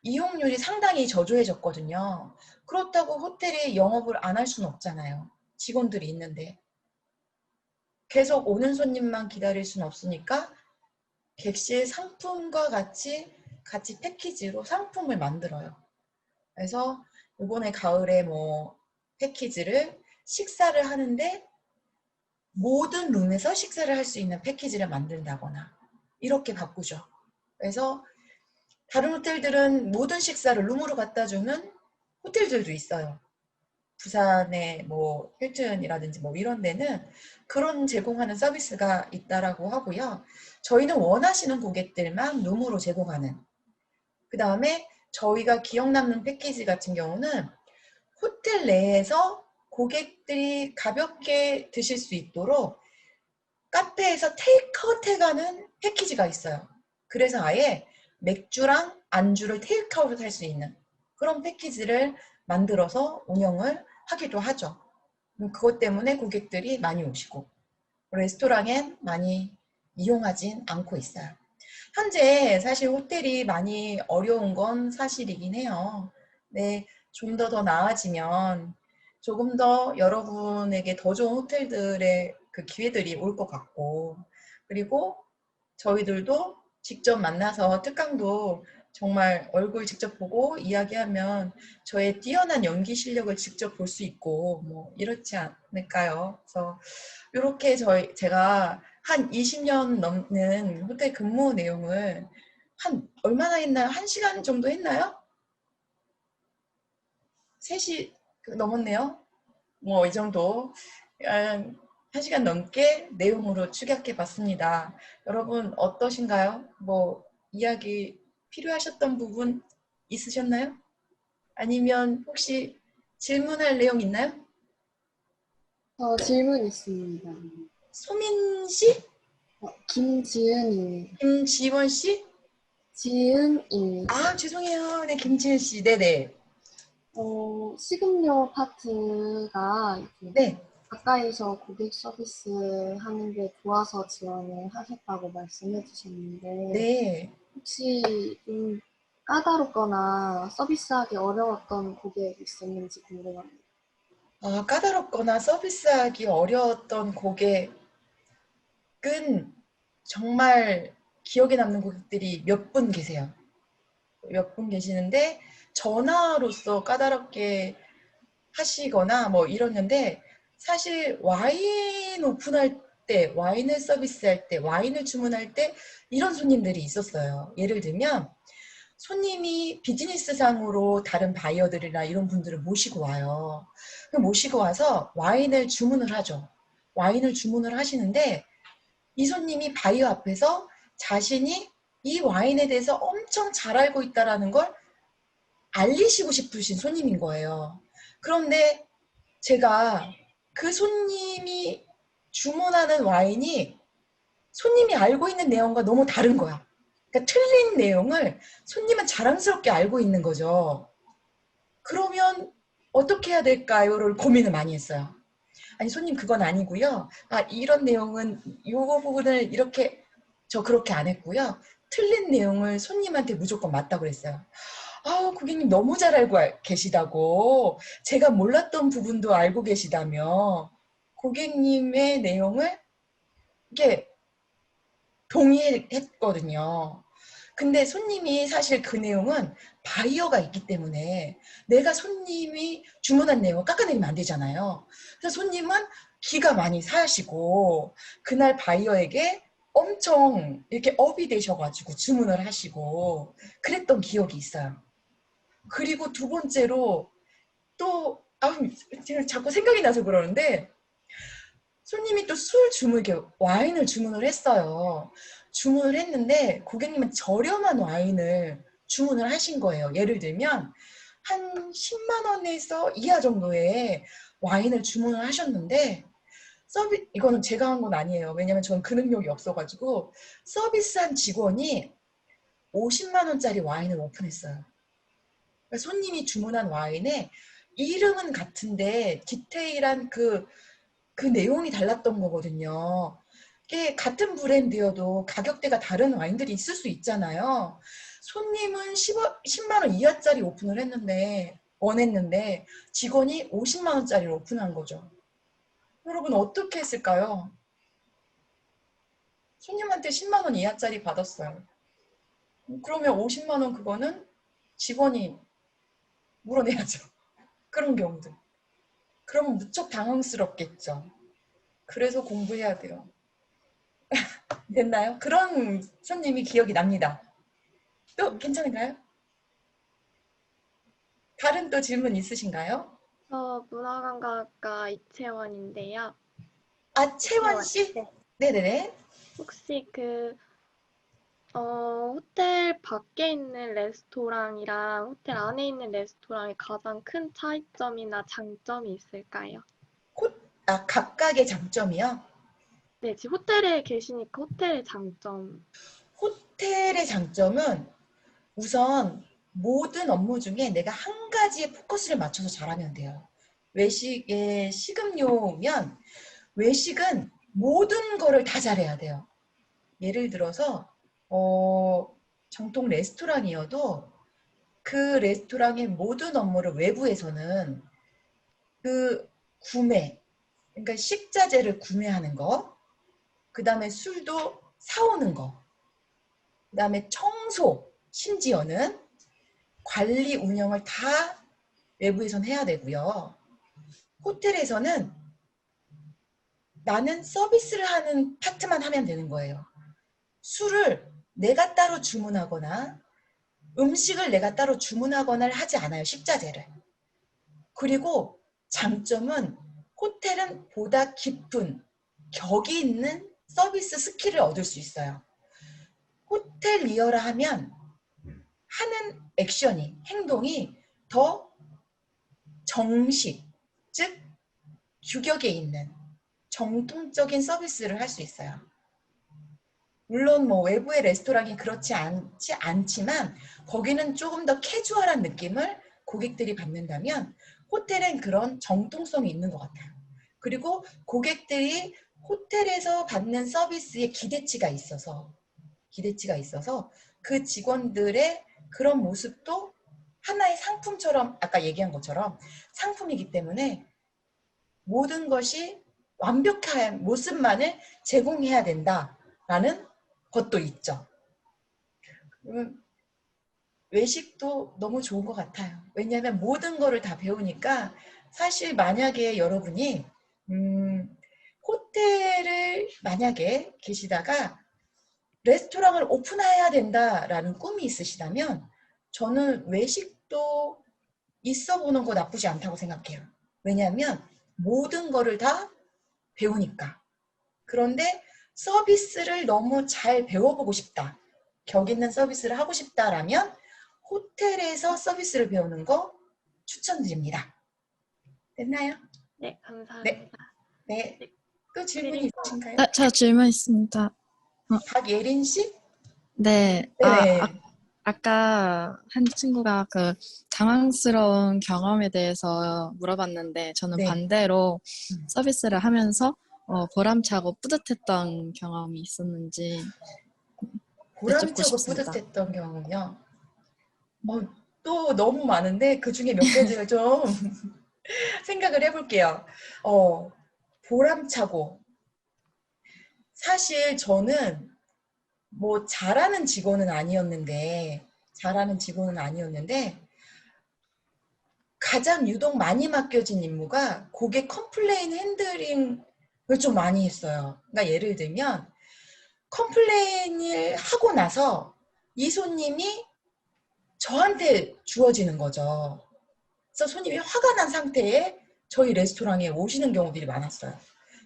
이용률이 상당히 저조해졌거든요. 그렇다고 호텔이 영업을 안 할 수는 없잖아요. 직원들이 있는데. 계속 오는 손님만 기다릴 수는 없으니까 객실 상품과 같이 같이 패키지로 상품을 만들어요. 그래서 이번에 가을에 뭐 패키지를 식사를 하는데 모든 룸에서 식사를 할 수 있는 패키지를 만든다거나 이렇게 바꾸죠. 그래서 다른 호텔들은 모든 식사를 룸으로 갖다 주는 호텔들도 있어요. 부산의 뭐 힐튼이라든지 뭐 이런 데는 그런 제공하는 서비스가 있다라고 하고요. 저희는 원하시는 고객들만 룸으로 제공하는. 그 다음에 저희가 기억 남는 패키지 같은 경우는 호텔 내에서 고객들이 가볍게 드실 수 있도록 카페에서 테이크아웃 해가는 패키지가 있어요. 그래서 아예 맥주랑 안주를 테이크아웃 할 수 있는 그런 패키지를 만들어서 운영을 하기도 하죠. 그것 때문에 고객들이 많이 오시고 레스토랑엔 많이 이용하진 않고 있어요. 현재 사실 호텔이 많이 어려운 건 사실이긴 해요. 네, 좀 더 나아지면 조금 더 여러분에게 더 좋은 호텔들의 그 기회들이 올 것 같고, 그리고 저희들도 직접 만나서 특강도 정말 얼굴 직접 보고 이야기하면 저의 뛰어난 연기 실력을 직접 볼 수 있고 뭐 이렇지 않을까요? 그래서 이렇게 제가 한 20년 넘는 호텔 근무 내용을 한 얼마나 했나요? 1시간 정도 했나요? 3시 넘었네요. 뭐 이 정도 한 1시간 넘게 내용으로 축약해 봤습니다. 여러분 어떠신가요? 뭐 이야기 필요하셨던 부분 있으셨나요? 아니면 혹시 질문할 내용 있나요? 질문 있습니다. 소민 씨? 김지은입니다. 김지원 씨? 지은입니다. 아, 죄송해요. 네, 김지은 씨. 네네. 식음료 파트가 이렇게 네. 가까이서 고객 서비스 하는 게 좋아서 지원을 하셨다고 말씀해 주셨는데 네. 혹시 좀 까다롭거나 서비스하기 어려웠던 고객 있었는지 궁금합니다. 까다롭거나 서비스하기 어려웠던 고객은 정말 기억에 남는 고객들이 몇 분 계세요. 몇 분 계시는데 전화로서 까다롭게 하시거나 뭐 이러는데 사실 와인 오픈할 때, 와인을 서비스할 때, 와인을 주문할 때 이런 손님들이 있었어요. 예를 들면 손님이 비즈니스상으로 다른 바이어들이나 이런 분들을 모시고 와요. 모시고 와서 와인을 주문을 하죠. 와인을 주문을 하시는데 이 손님이 바이어 앞에서 자신이 이 와인에 대해서 엄청 잘 알고 있다는 걸 알리시고 싶으신 손님인 거예요. 그런데 제가 그 손님이 주문하는 와인이 손님이 알고 있는 내용과 너무 다른 거야. 그러니까 틀린 내용을 손님은 자랑스럽게 알고 있는 거죠. 그러면 어떻게 해야 될까요?를 고민을 많이 했어요. 아니 손님 그건 아니고요. 이런 내용은 이 부분을 이렇게 저 그렇게 안 했고요. 틀린 내용을 손님한테 무조건 맞다고 그랬어요. 고객님 너무 잘 알고 계시다고 제가 몰랐던 부분도 알고 계시다며 고객님의 내용을 이게 동의했거든요. 근데 손님이 사실 그 내용은 바이어가 있기 때문에 내가 손님이 주문한 내용을 깎아내리면 안 되잖아요. 그래서 손님은 기가 많이 사시고 그날 바이어에게 엄청 이렇게 업이 되셔가지고 주문을 하시고 그랬던 기억이 있어요. 그리고 두 번째로 또 제가 자꾸 생각이 나서 그러는데 손님이 또 술 주문, 이렇게 와인을 주문을 했어요. 주문을 했는데 고객님은 저렴한 와인을 주문을 하신 거예요. 예를 들면 한 10만 원에서 이하 정도의 와인을 주문을 하셨는데 이거는 제가 한 건 아니에요. 왜냐면 저는 그 능력이 없어가지고 서비스한 직원이 50만 원짜리 와인을 오픈했어요. 그러니까 손님이 주문한 와인에 이름은 같은데 디테일한 그 내용이 달랐던 거거든요. 이게 같은 브랜드여도 가격대가 다른 와인들이 있을 수 있잖아요. 손님은 10만 원 이하짜리 오픈을 원했는데 직원이 50만 원짜리를 오픈한 거죠. 여러분 어떻게 했을까요? 손님한테 10만 원 이하짜리 받았어요. 그러면 50만 원 그거는 직원이 물어내야죠. 그런 경우도. 그러면 무척 당황스럽겠죠. 그래서 공부해야 돼요. 됐나요? 그런 손님이 기억이 납니다. 또 괜찮은가요? 다른 또 질문 있으신가요? 저 문화관광학과 이채원인데요. 아, 채원 씨? 네. 네네네. 혹시 호텔 밖에 있는 레스토랑이랑 호텔 안에 있는 레스토랑의 가장 큰 차이점이나 장점이 있을까요? 각각의 장점이요? 네, 지금 호텔에 계시니까 호텔의 장점. 호텔의 장점은 우선 모든 업무 중에 내가 한 가지에 포커스를 맞춰서 잘하면 돼요. 외식의 식음료면 외식은 모든 거를 다 잘해야 돼요. 예를 들어서 정통 레스토랑이어도 그 레스토랑의 모든 업무를 외부에서는 그 구매, 그러니까 식자재를 구매하는 거, 그 다음에 술도 사오는 거, 그 다음에 청소, 심지어는 관리 운영을 다 외부에선 해야 되고요. 호텔에서는 나는 서비스를 하는 파트만 하면 되는 거예요. 술을 내가 따로 주문하거나 음식을 내가 따로 주문하거나 하지 않아요. 식자재를. 그리고 장점은 호텔은 보다 깊은 격이 있는 서비스 스킬을 얻을 수 있어요. 호텔리어라 하면 하는 액션이, 행동이 더 정식, 즉 규격에 있는 정통적인 서비스를 할 수 있어요. 물론 뭐 외부의 레스토랑이 그렇지 않지만 거기는 조금 더 캐주얼한 느낌을 고객들이 받는다면 호텔은 그런 정통성이 있는 것 같아요. 그리고 고객들이 호텔에서 받는 서비스에 기대치가 있어서 그 직원들의 그런 모습도 하나의 상품처럼 아까 얘기한 것처럼 상품이기 때문에 모든 것이 완벽한 모습만을 제공해야 된다라는 것도 있죠. 외식도 너무 좋은 것 같아요. 왜냐하면 모든 거를 다 배우니까 사실 만약에 여러분이 호텔을 만약에 계시다가 레스토랑을 오픈해야 된다라는 꿈이 있으시다면 저는 외식도 있어 보는 거 나쁘지 않다고 생각해요. 왜냐하면 모든 거를 다 배우니까. 그런데 서비스를 너무 잘 배워보고 싶다. 격 있는 서비스를 하고 싶다라면 호텔에서 서비스를 배우는 거 추천드립니다. 됐나요? 네, 감사합니다. 네. 또 질문이 그리고 있으신가요? 저 질문 있습니다. 박예린 씨? 네. 네네. 아까 한 친구가 그 당황스러운 경험에 대해서 물어봤는데 저는 네. 반대로 음. 서비스를 하면서 보람차고 뿌듯했던 경험이 있었는지 여쭙고 보람차고 싶습니다. 뿌듯했던 경험은요. 또 너무 많은데 그 중에 몇 가지를 좀 생각을 해볼게요. 보람차고. 사실 저는 뭐 잘하는 직원은 아니었는데 가장 유독 많이 맡겨진 임무가 고객 컴플레인 핸들링을 좀 많이 했어요. 그러니까 예를 들면 컴플레인을 하고 나서 이 손님이 저한테 주어지는 거죠. 그래서 손님이 화가 난 상태에 저희 레스토랑에 오시는 경우들이 많았어요.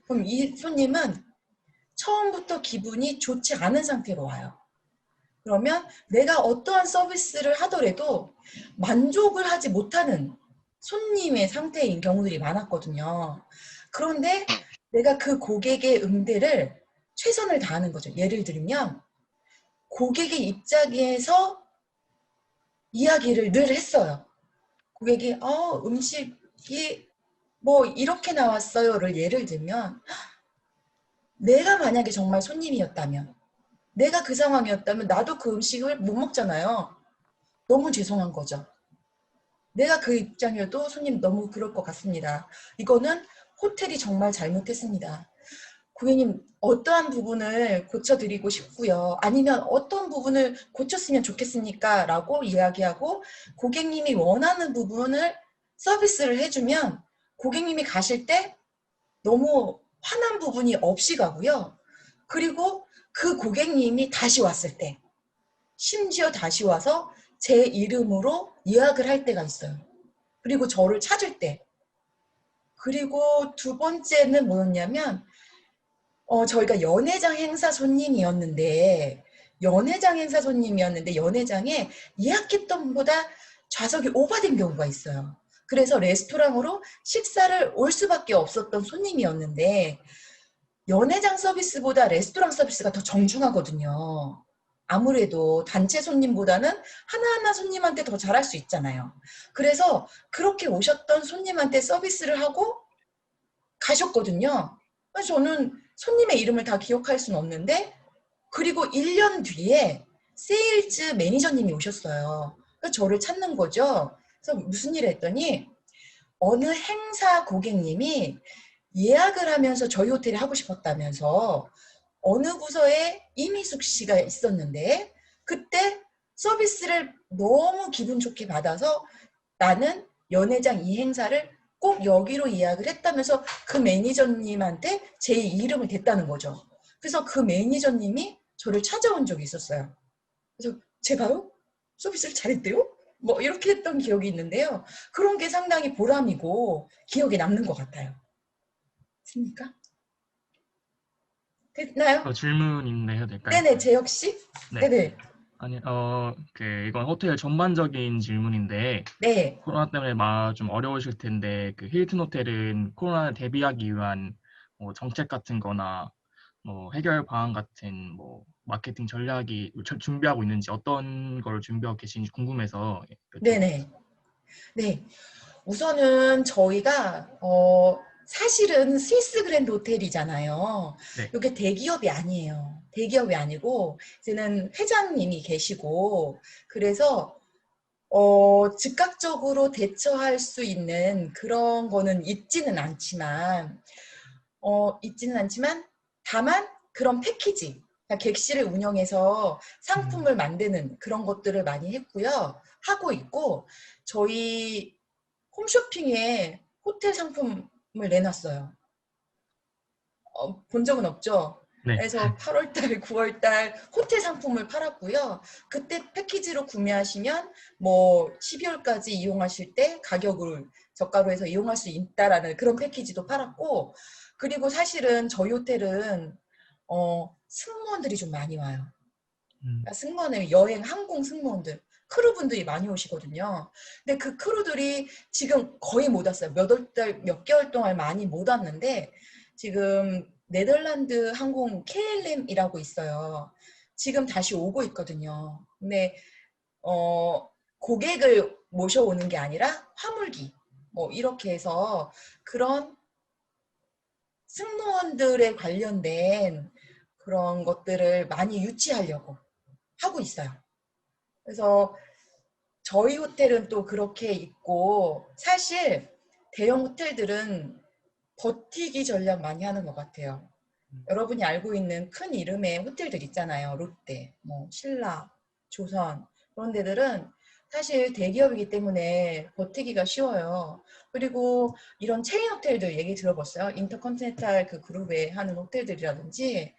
그럼 이 손님은 처음부터 기분이 좋지 않은 상태로 와요. 그러면 내가 어떠한 서비스를 하더라도 만족을 하지 못하는 손님의 상태인 경우들이 많았거든요. 그런데 내가 그 고객의 응대를 최선을 다하는 거죠. 예를 들면 고객의 입장에서 이야기를 늘 했어요. 고객이 음식이 뭐 이렇게 나왔어요를 예를 들면 내가 만약에 정말 손님이었다면 내가 그 상황이었다면 나도 그 음식을 못 먹잖아요. 너무 죄송한 거죠. 내가 그 입장이어도 손님 너무 그럴 것 같습니다. 이거는 호텔이 정말 잘못했습니다. 고객님 어떠한 부분을 고쳐드리고 싶고요. 아니면 어떤 부분을 고쳤으면 좋겠습니까? 라고 이야기하고 고객님이 원하는 부분을 서비스를 해주면 고객님이 가실 때 너무 화난 부분이 없이 가고요. 그리고 그 고객님이 다시 왔을 때 심지어 다시 와서 제 이름으로 예약을 할 때가 있어요. 그리고 저를 찾을 때. 그리고 두 번째는 뭐였냐면 저희가 연회장 행사 손님이었는데 연회장에 예약했던 분보다 좌석이 오버된 경우가 있어요. 그래서 레스토랑으로 식사를 올 수밖에 없었던 손님이었는데 연회장 서비스보다 레스토랑 서비스가 더 정중하거든요. 아무래도 단체 손님보다는 하나하나 손님한테 더 잘할 수 있잖아요. 그래서 그렇게 오셨던 손님한테 서비스를 하고 가셨거든요. 그래서 저는 손님의 이름을 다 기억할 수는 없는데 그리고 1년 뒤에 세일즈 매니저님이 오셨어요. 그래서 저를 찾는 거죠. 그래서 무슨 일을 했더니 어느 행사 고객님이 예약을 하면서 저희 호텔에 하고 싶었다면서 어느 부서에 이미숙 씨가 있었는데 그때 서비스를 너무 기분 좋게 받아서 나는 연회장 이 행사를 꼭 여기로 예약을 했다면서 그 매니저님한테 제 이름을 댔다는 거죠. 그래서 그 매니저님이 저를 찾아온 적이 있었어요. 그래서 제가요? 서비스를 잘했대요? 뭐 이렇게 했던 기억이 있는데요. 그런 게 상당히 보람이고 기억에 남는 것 같아요. 맞습니까? 됐나요? 질문인데 해도 될까요? 네네, 재혁 씨? 네. 네네. 아니, 이건 호텔 전반적인 질문인데, 네. 코로나 때문에 좀 어려우실 텐데, 그 힐튼 호텔은 코로나를 대비하기 위한 뭐 정책 같은 거나, 뭐 해결 방안 같은 뭐 마케팅 전략이 준비하고 있는지 어떤 걸 준비하고 계신지 궁금해서 네네. 네. 우선은 저희가 사실은 스위스 그랜드 호텔이잖아요. 네. 이게 대기업이 아니에요. 대기업이 아니고 이제는 회장님이 계시고 그래서 즉각적으로 대처할 수 있는 그런 거는 있지는 않지만 다만 그런 패키지, 그러니까 객실을 운영해서 상품을 만드는 그런 것들을 많이 했고요. 하고 있고 저희 홈쇼핑에 호텔 상품을 내놨어요. 본 적은 없죠? 네. 그래서 8월달, 9월달 호텔 상품을 팔았고요. 그때 패키지로 구매하시면 뭐 12월까지 이용하실 때 가격을 저가로 해서 이용할 수 있다라는 그런 패키지도 팔았고 그리고 사실은 저희 호텔은 승무원들이 좀 많이 와요. 그러니까 승무원을 여행 항공 승무원들 크루분들이 많이 오시거든요. 근데 그 크루들이 지금 거의 못 왔어요. 몇 개월 동안 많이 못 왔는데 지금 네덜란드 항공 KLM이라고 있어요. 지금 다시 오고 있거든요. 근데 고객을 모셔오는 게 아니라 화물기 뭐 이렇게 해서 그런 승무원들에 관련된 그런 것들을 많이 유치하려고 하고 있어요. 그래서 저희 호텔은 또 그렇게 있고 사실 대형 호텔들은 버티기 전략 많이 하는 것 같아요. 여러분이 알고 있는 큰 이름의 호텔들 있잖아요. 롯데, 뭐 신라, 조선 그런 데들은 사실 대기업이기 때문에 버티기가 쉬워요. 그리고 이런 체인 호텔들 얘기 들어봤어요. 인터컨티넨탈 그 그룹에 하는 호텔들이라든지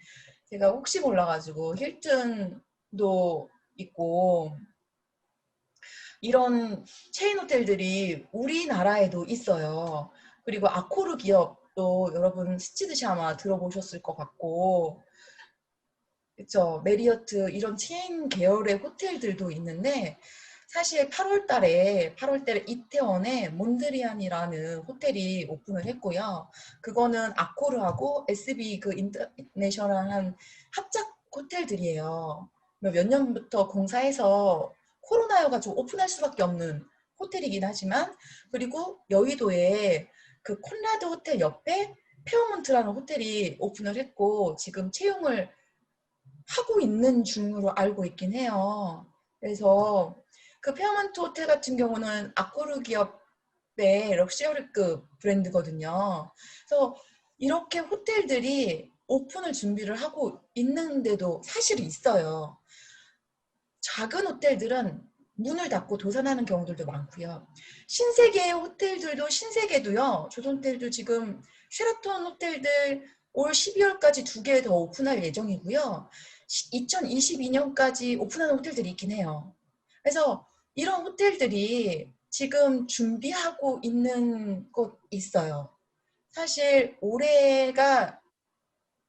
제가 혹시 몰라가지고 힐튼도 있고 이런 체인 호텔들이 우리나라에도 있어요. 그리고 아코르 기업도 여러분 스치듯이 아마 들어보셨을 것 같고 그렇죠. 메리어트 이런 체인 계열의 호텔들도 있는데 사실 8월 달에 이태원에 몬드리안이라는 호텔이 오픈을 했고요. 그거는 아코르하고 SB 그 인터내셔널한 합작 호텔들이에요. 몇 년부터 공사해서 코로나여가지고 오픈할 수밖에 없는 호텔이긴 하지만 그리고 여의도에 그 콘라드 호텔 옆에 페어몬트라는 호텔이 오픈을 했고 지금 채용을 하고 있는 중으로 알고 있긴 해요. 그래서 그 페어몬트 호텔 같은 경우는 아코르 기업의 럭셔리급 브랜드거든요. 그래서 이렇게 호텔들이 오픈을 준비를 하고 있는데도 사실 있어요. 작은 호텔들은 문을 닫고 도산하는 경우들도 많고요. 신세계의 호텔들도 신세계도요. 조선호텔도 지금 쉐라톤 호텔들 올 12월까지 2개 더 오픈할 예정이고요. 2022년까지 오픈하는 호텔들이 있긴 해요. 그래서 이런 호텔들이 지금 준비하고 있는 곳 있어요. 사실 올해가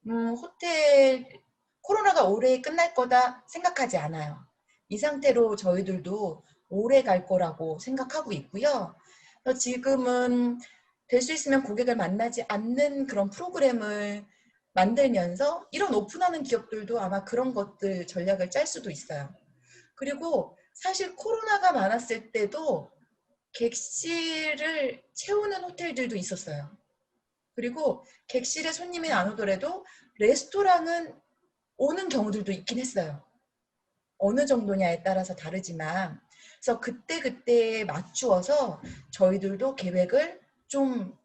호텔 코로나가 올해 끝날 거다 생각하지 않아요. 이 상태로 저희들도 오래 갈 거라고 생각하고 있고요. 그래서 지금은 될 수 있으면 고객을 만나지 않는 그런 프로그램을 만들면서 이런 오픈하는 기업들도 아마 그런 것들 전략을 짤 수도 있어요. 그리고 사실 코로나가 많았을 때도 객실을 채우는 호텔들도 있었어요. 그리고 객실에 손님이 안 오더라도 레스토랑은 오는 경우들도 있긴 했어요. 어느 정도냐에 따라서 다르지만, 그래서 그때그때에 맞추어서 저희들도 계획을 좀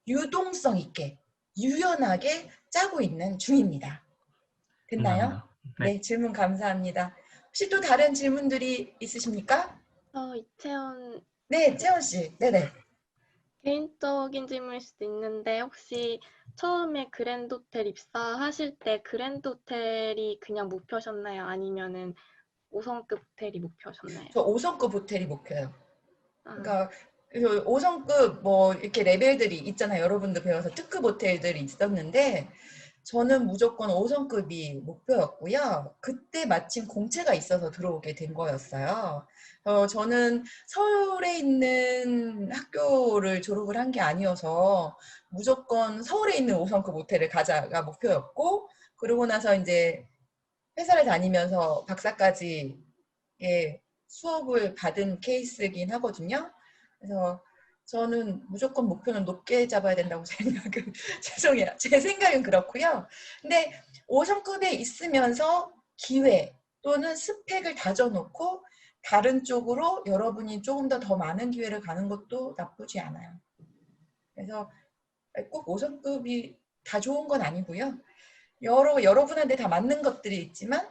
유동성 있게, 유연하게 짜고 있는 중입니다. 됐나요? 감사합니다. 네. 네, 질문 감사합니다. 혹시 또 다른 질문들이 있으십니까? 이채원 네, 채원 씨. 네네. 개인적인 질문일 수도 있는데 혹시 처음에 그랜드호텔 입사하실 때 그랜드호텔이 그냥 목표셨나요? 아니면은 5성급 호텔이 목표셨나요? 저 5성급 호텔이 목표예요. 아, 그러니까 5성급 뭐 이렇게 레벨들이 있잖아요. 여러분도 배워서 특급 호텔들이 있었는데 저는 무조건 5성급이 목표였고요. 그때 마침 공채가 있어서 들어오게 된 거였어요. 저는 서울에 있는 학교를 졸업을 한 게 아니어서 무조건 서울에 있는 5성급 호텔을 가자가 목표였고, 그러고 나서 이제 회사를 다니면서 박사까지 수업을 받은 케이스이긴 하거든요. 그래서 저는 무조건 목표는 높게 잡아야 된다고 생각은 죄송해요. 제 생각은 그렇고요. 근데 5성급에 있으면서 기회 또는 스펙을 다져놓고 다른 쪽으로 여러분이 조금 더 많은 기회를 가는 것도 나쁘지 않아요. 그래서 꼭 5성급이 다 좋은 건 아니고요. 여러분한테 다 맞는 것들이 있지만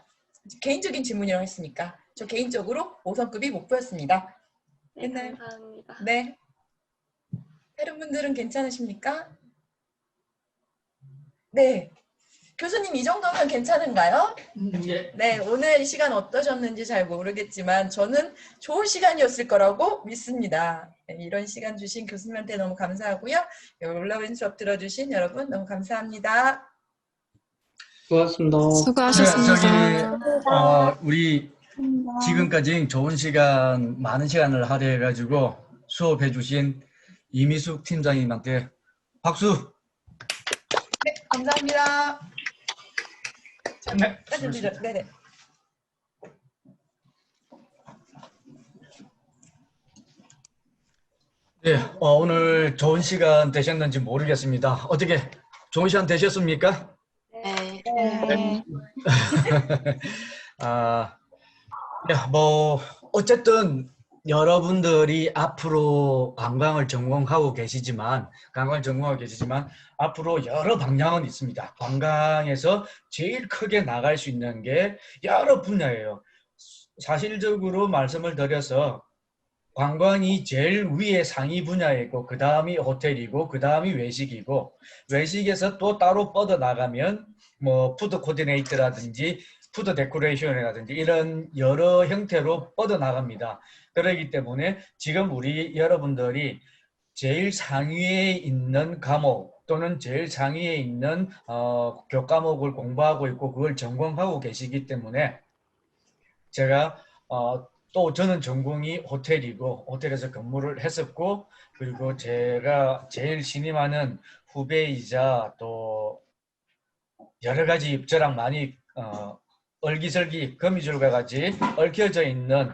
개인적인 질문이라고 했으니까 저 개인적으로 5성급이 목표였습니다. 네, 됐나요? 감사합니다. 네. 다른 분들은 괜찮으십니까? 네. 교수님 이 정도면 괜찮은가요? 예. 네, 오늘 시간 어떠셨는지 잘 모르겠지만 저는 좋은 시간이었을 거라고 믿습니다. 네, 이런 시간 주신 교수님한테 너무 감사하고요. 올라온 수업 들어주신 여러분 너무 감사합니다. 수고하셨습니다. 수고하셨습니다. 우리 지금까지 좋은 시간, 많은 시간을 할애해가지고 수업해 주신 이미숙 팀장님한테 박수! 네, 감사합니다. 네. 네네. 네, 오늘 좋은 시간 되셨는지 모르겠습니다. 어떻게 좋은 시간 되셨습니까? 네. 네. 어쨌든 여러분들이 앞으로 관광을 전공하고 계시지만 앞으로 여러 방향은 있습니다. 관광에서 제일 크게 나갈 수 있는 게 여러 분야예요. 사실적으로 말씀을 드려서 관광이 제일 위에 상위 분야이고 그 다음이 호텔이고 그 다음이 외식이고 외식에서 또 따로 뻗어나가면 뭐 푸드 코디네이터라든지 푸드 데코레이션이라든지 이런 여러 형태로 뻗어나갑니다. 그렇기 때문에 지금 우리 여러분들이 제일 상위에 있는 과목 또는 제일 상위에 있는 교과목을 공부하고 있고 그걸 전공하고 계시기 때문에 제가 또 저는 전공이 호텔이고 호텔에서 근무를 했었고 그리고 제가 제일 신임하는 후배이자 또 여러 가지 저랑 많이 얼기설기 거미줄과 같이 얽혀져 있는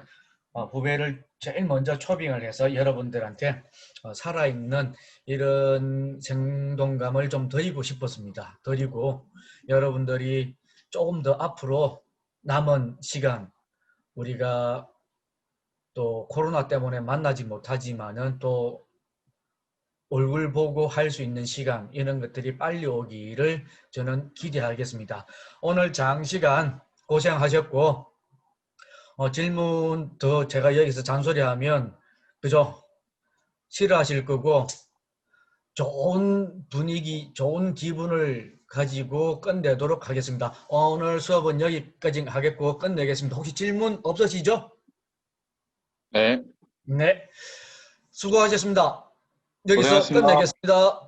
후배를 제일 먼저 초빙을 해서 여러분들한테 살아있는 이런 생동감을 좀 드리고 싶었습니다. 드리고 여러분들이 조금 더 앞으로 남은 시간 우리가 또 코로나 때문에 만나지 못하지만은 또 얼굴 보고 할 수 있는 시간 이런 것들이 빨리 오기를 저는 기대하겠습니다. 오늘 장시간 고생하셨고 질문 더 제가 여기서 잔소리하면 그죠? 싫어하실 거고 좋은 분위기, 좋은 기분을 가지고 끝내도록 하겠습니다. 오늘 수업은 여기까지 하겠고 끝내겠습니다. 혹시 질문 없으시죠? 네. 네. 수고하셨습니다. 여기서 고생하셨습니다. 끝내겠습니다.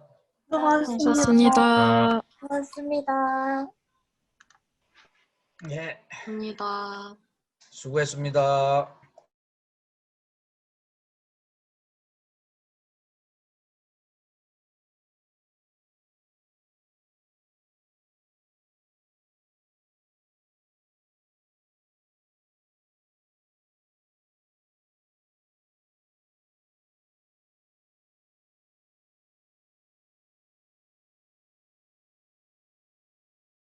수고하셨습니다. 고맙습니다. 네. 감사합니다. 수고했습니다.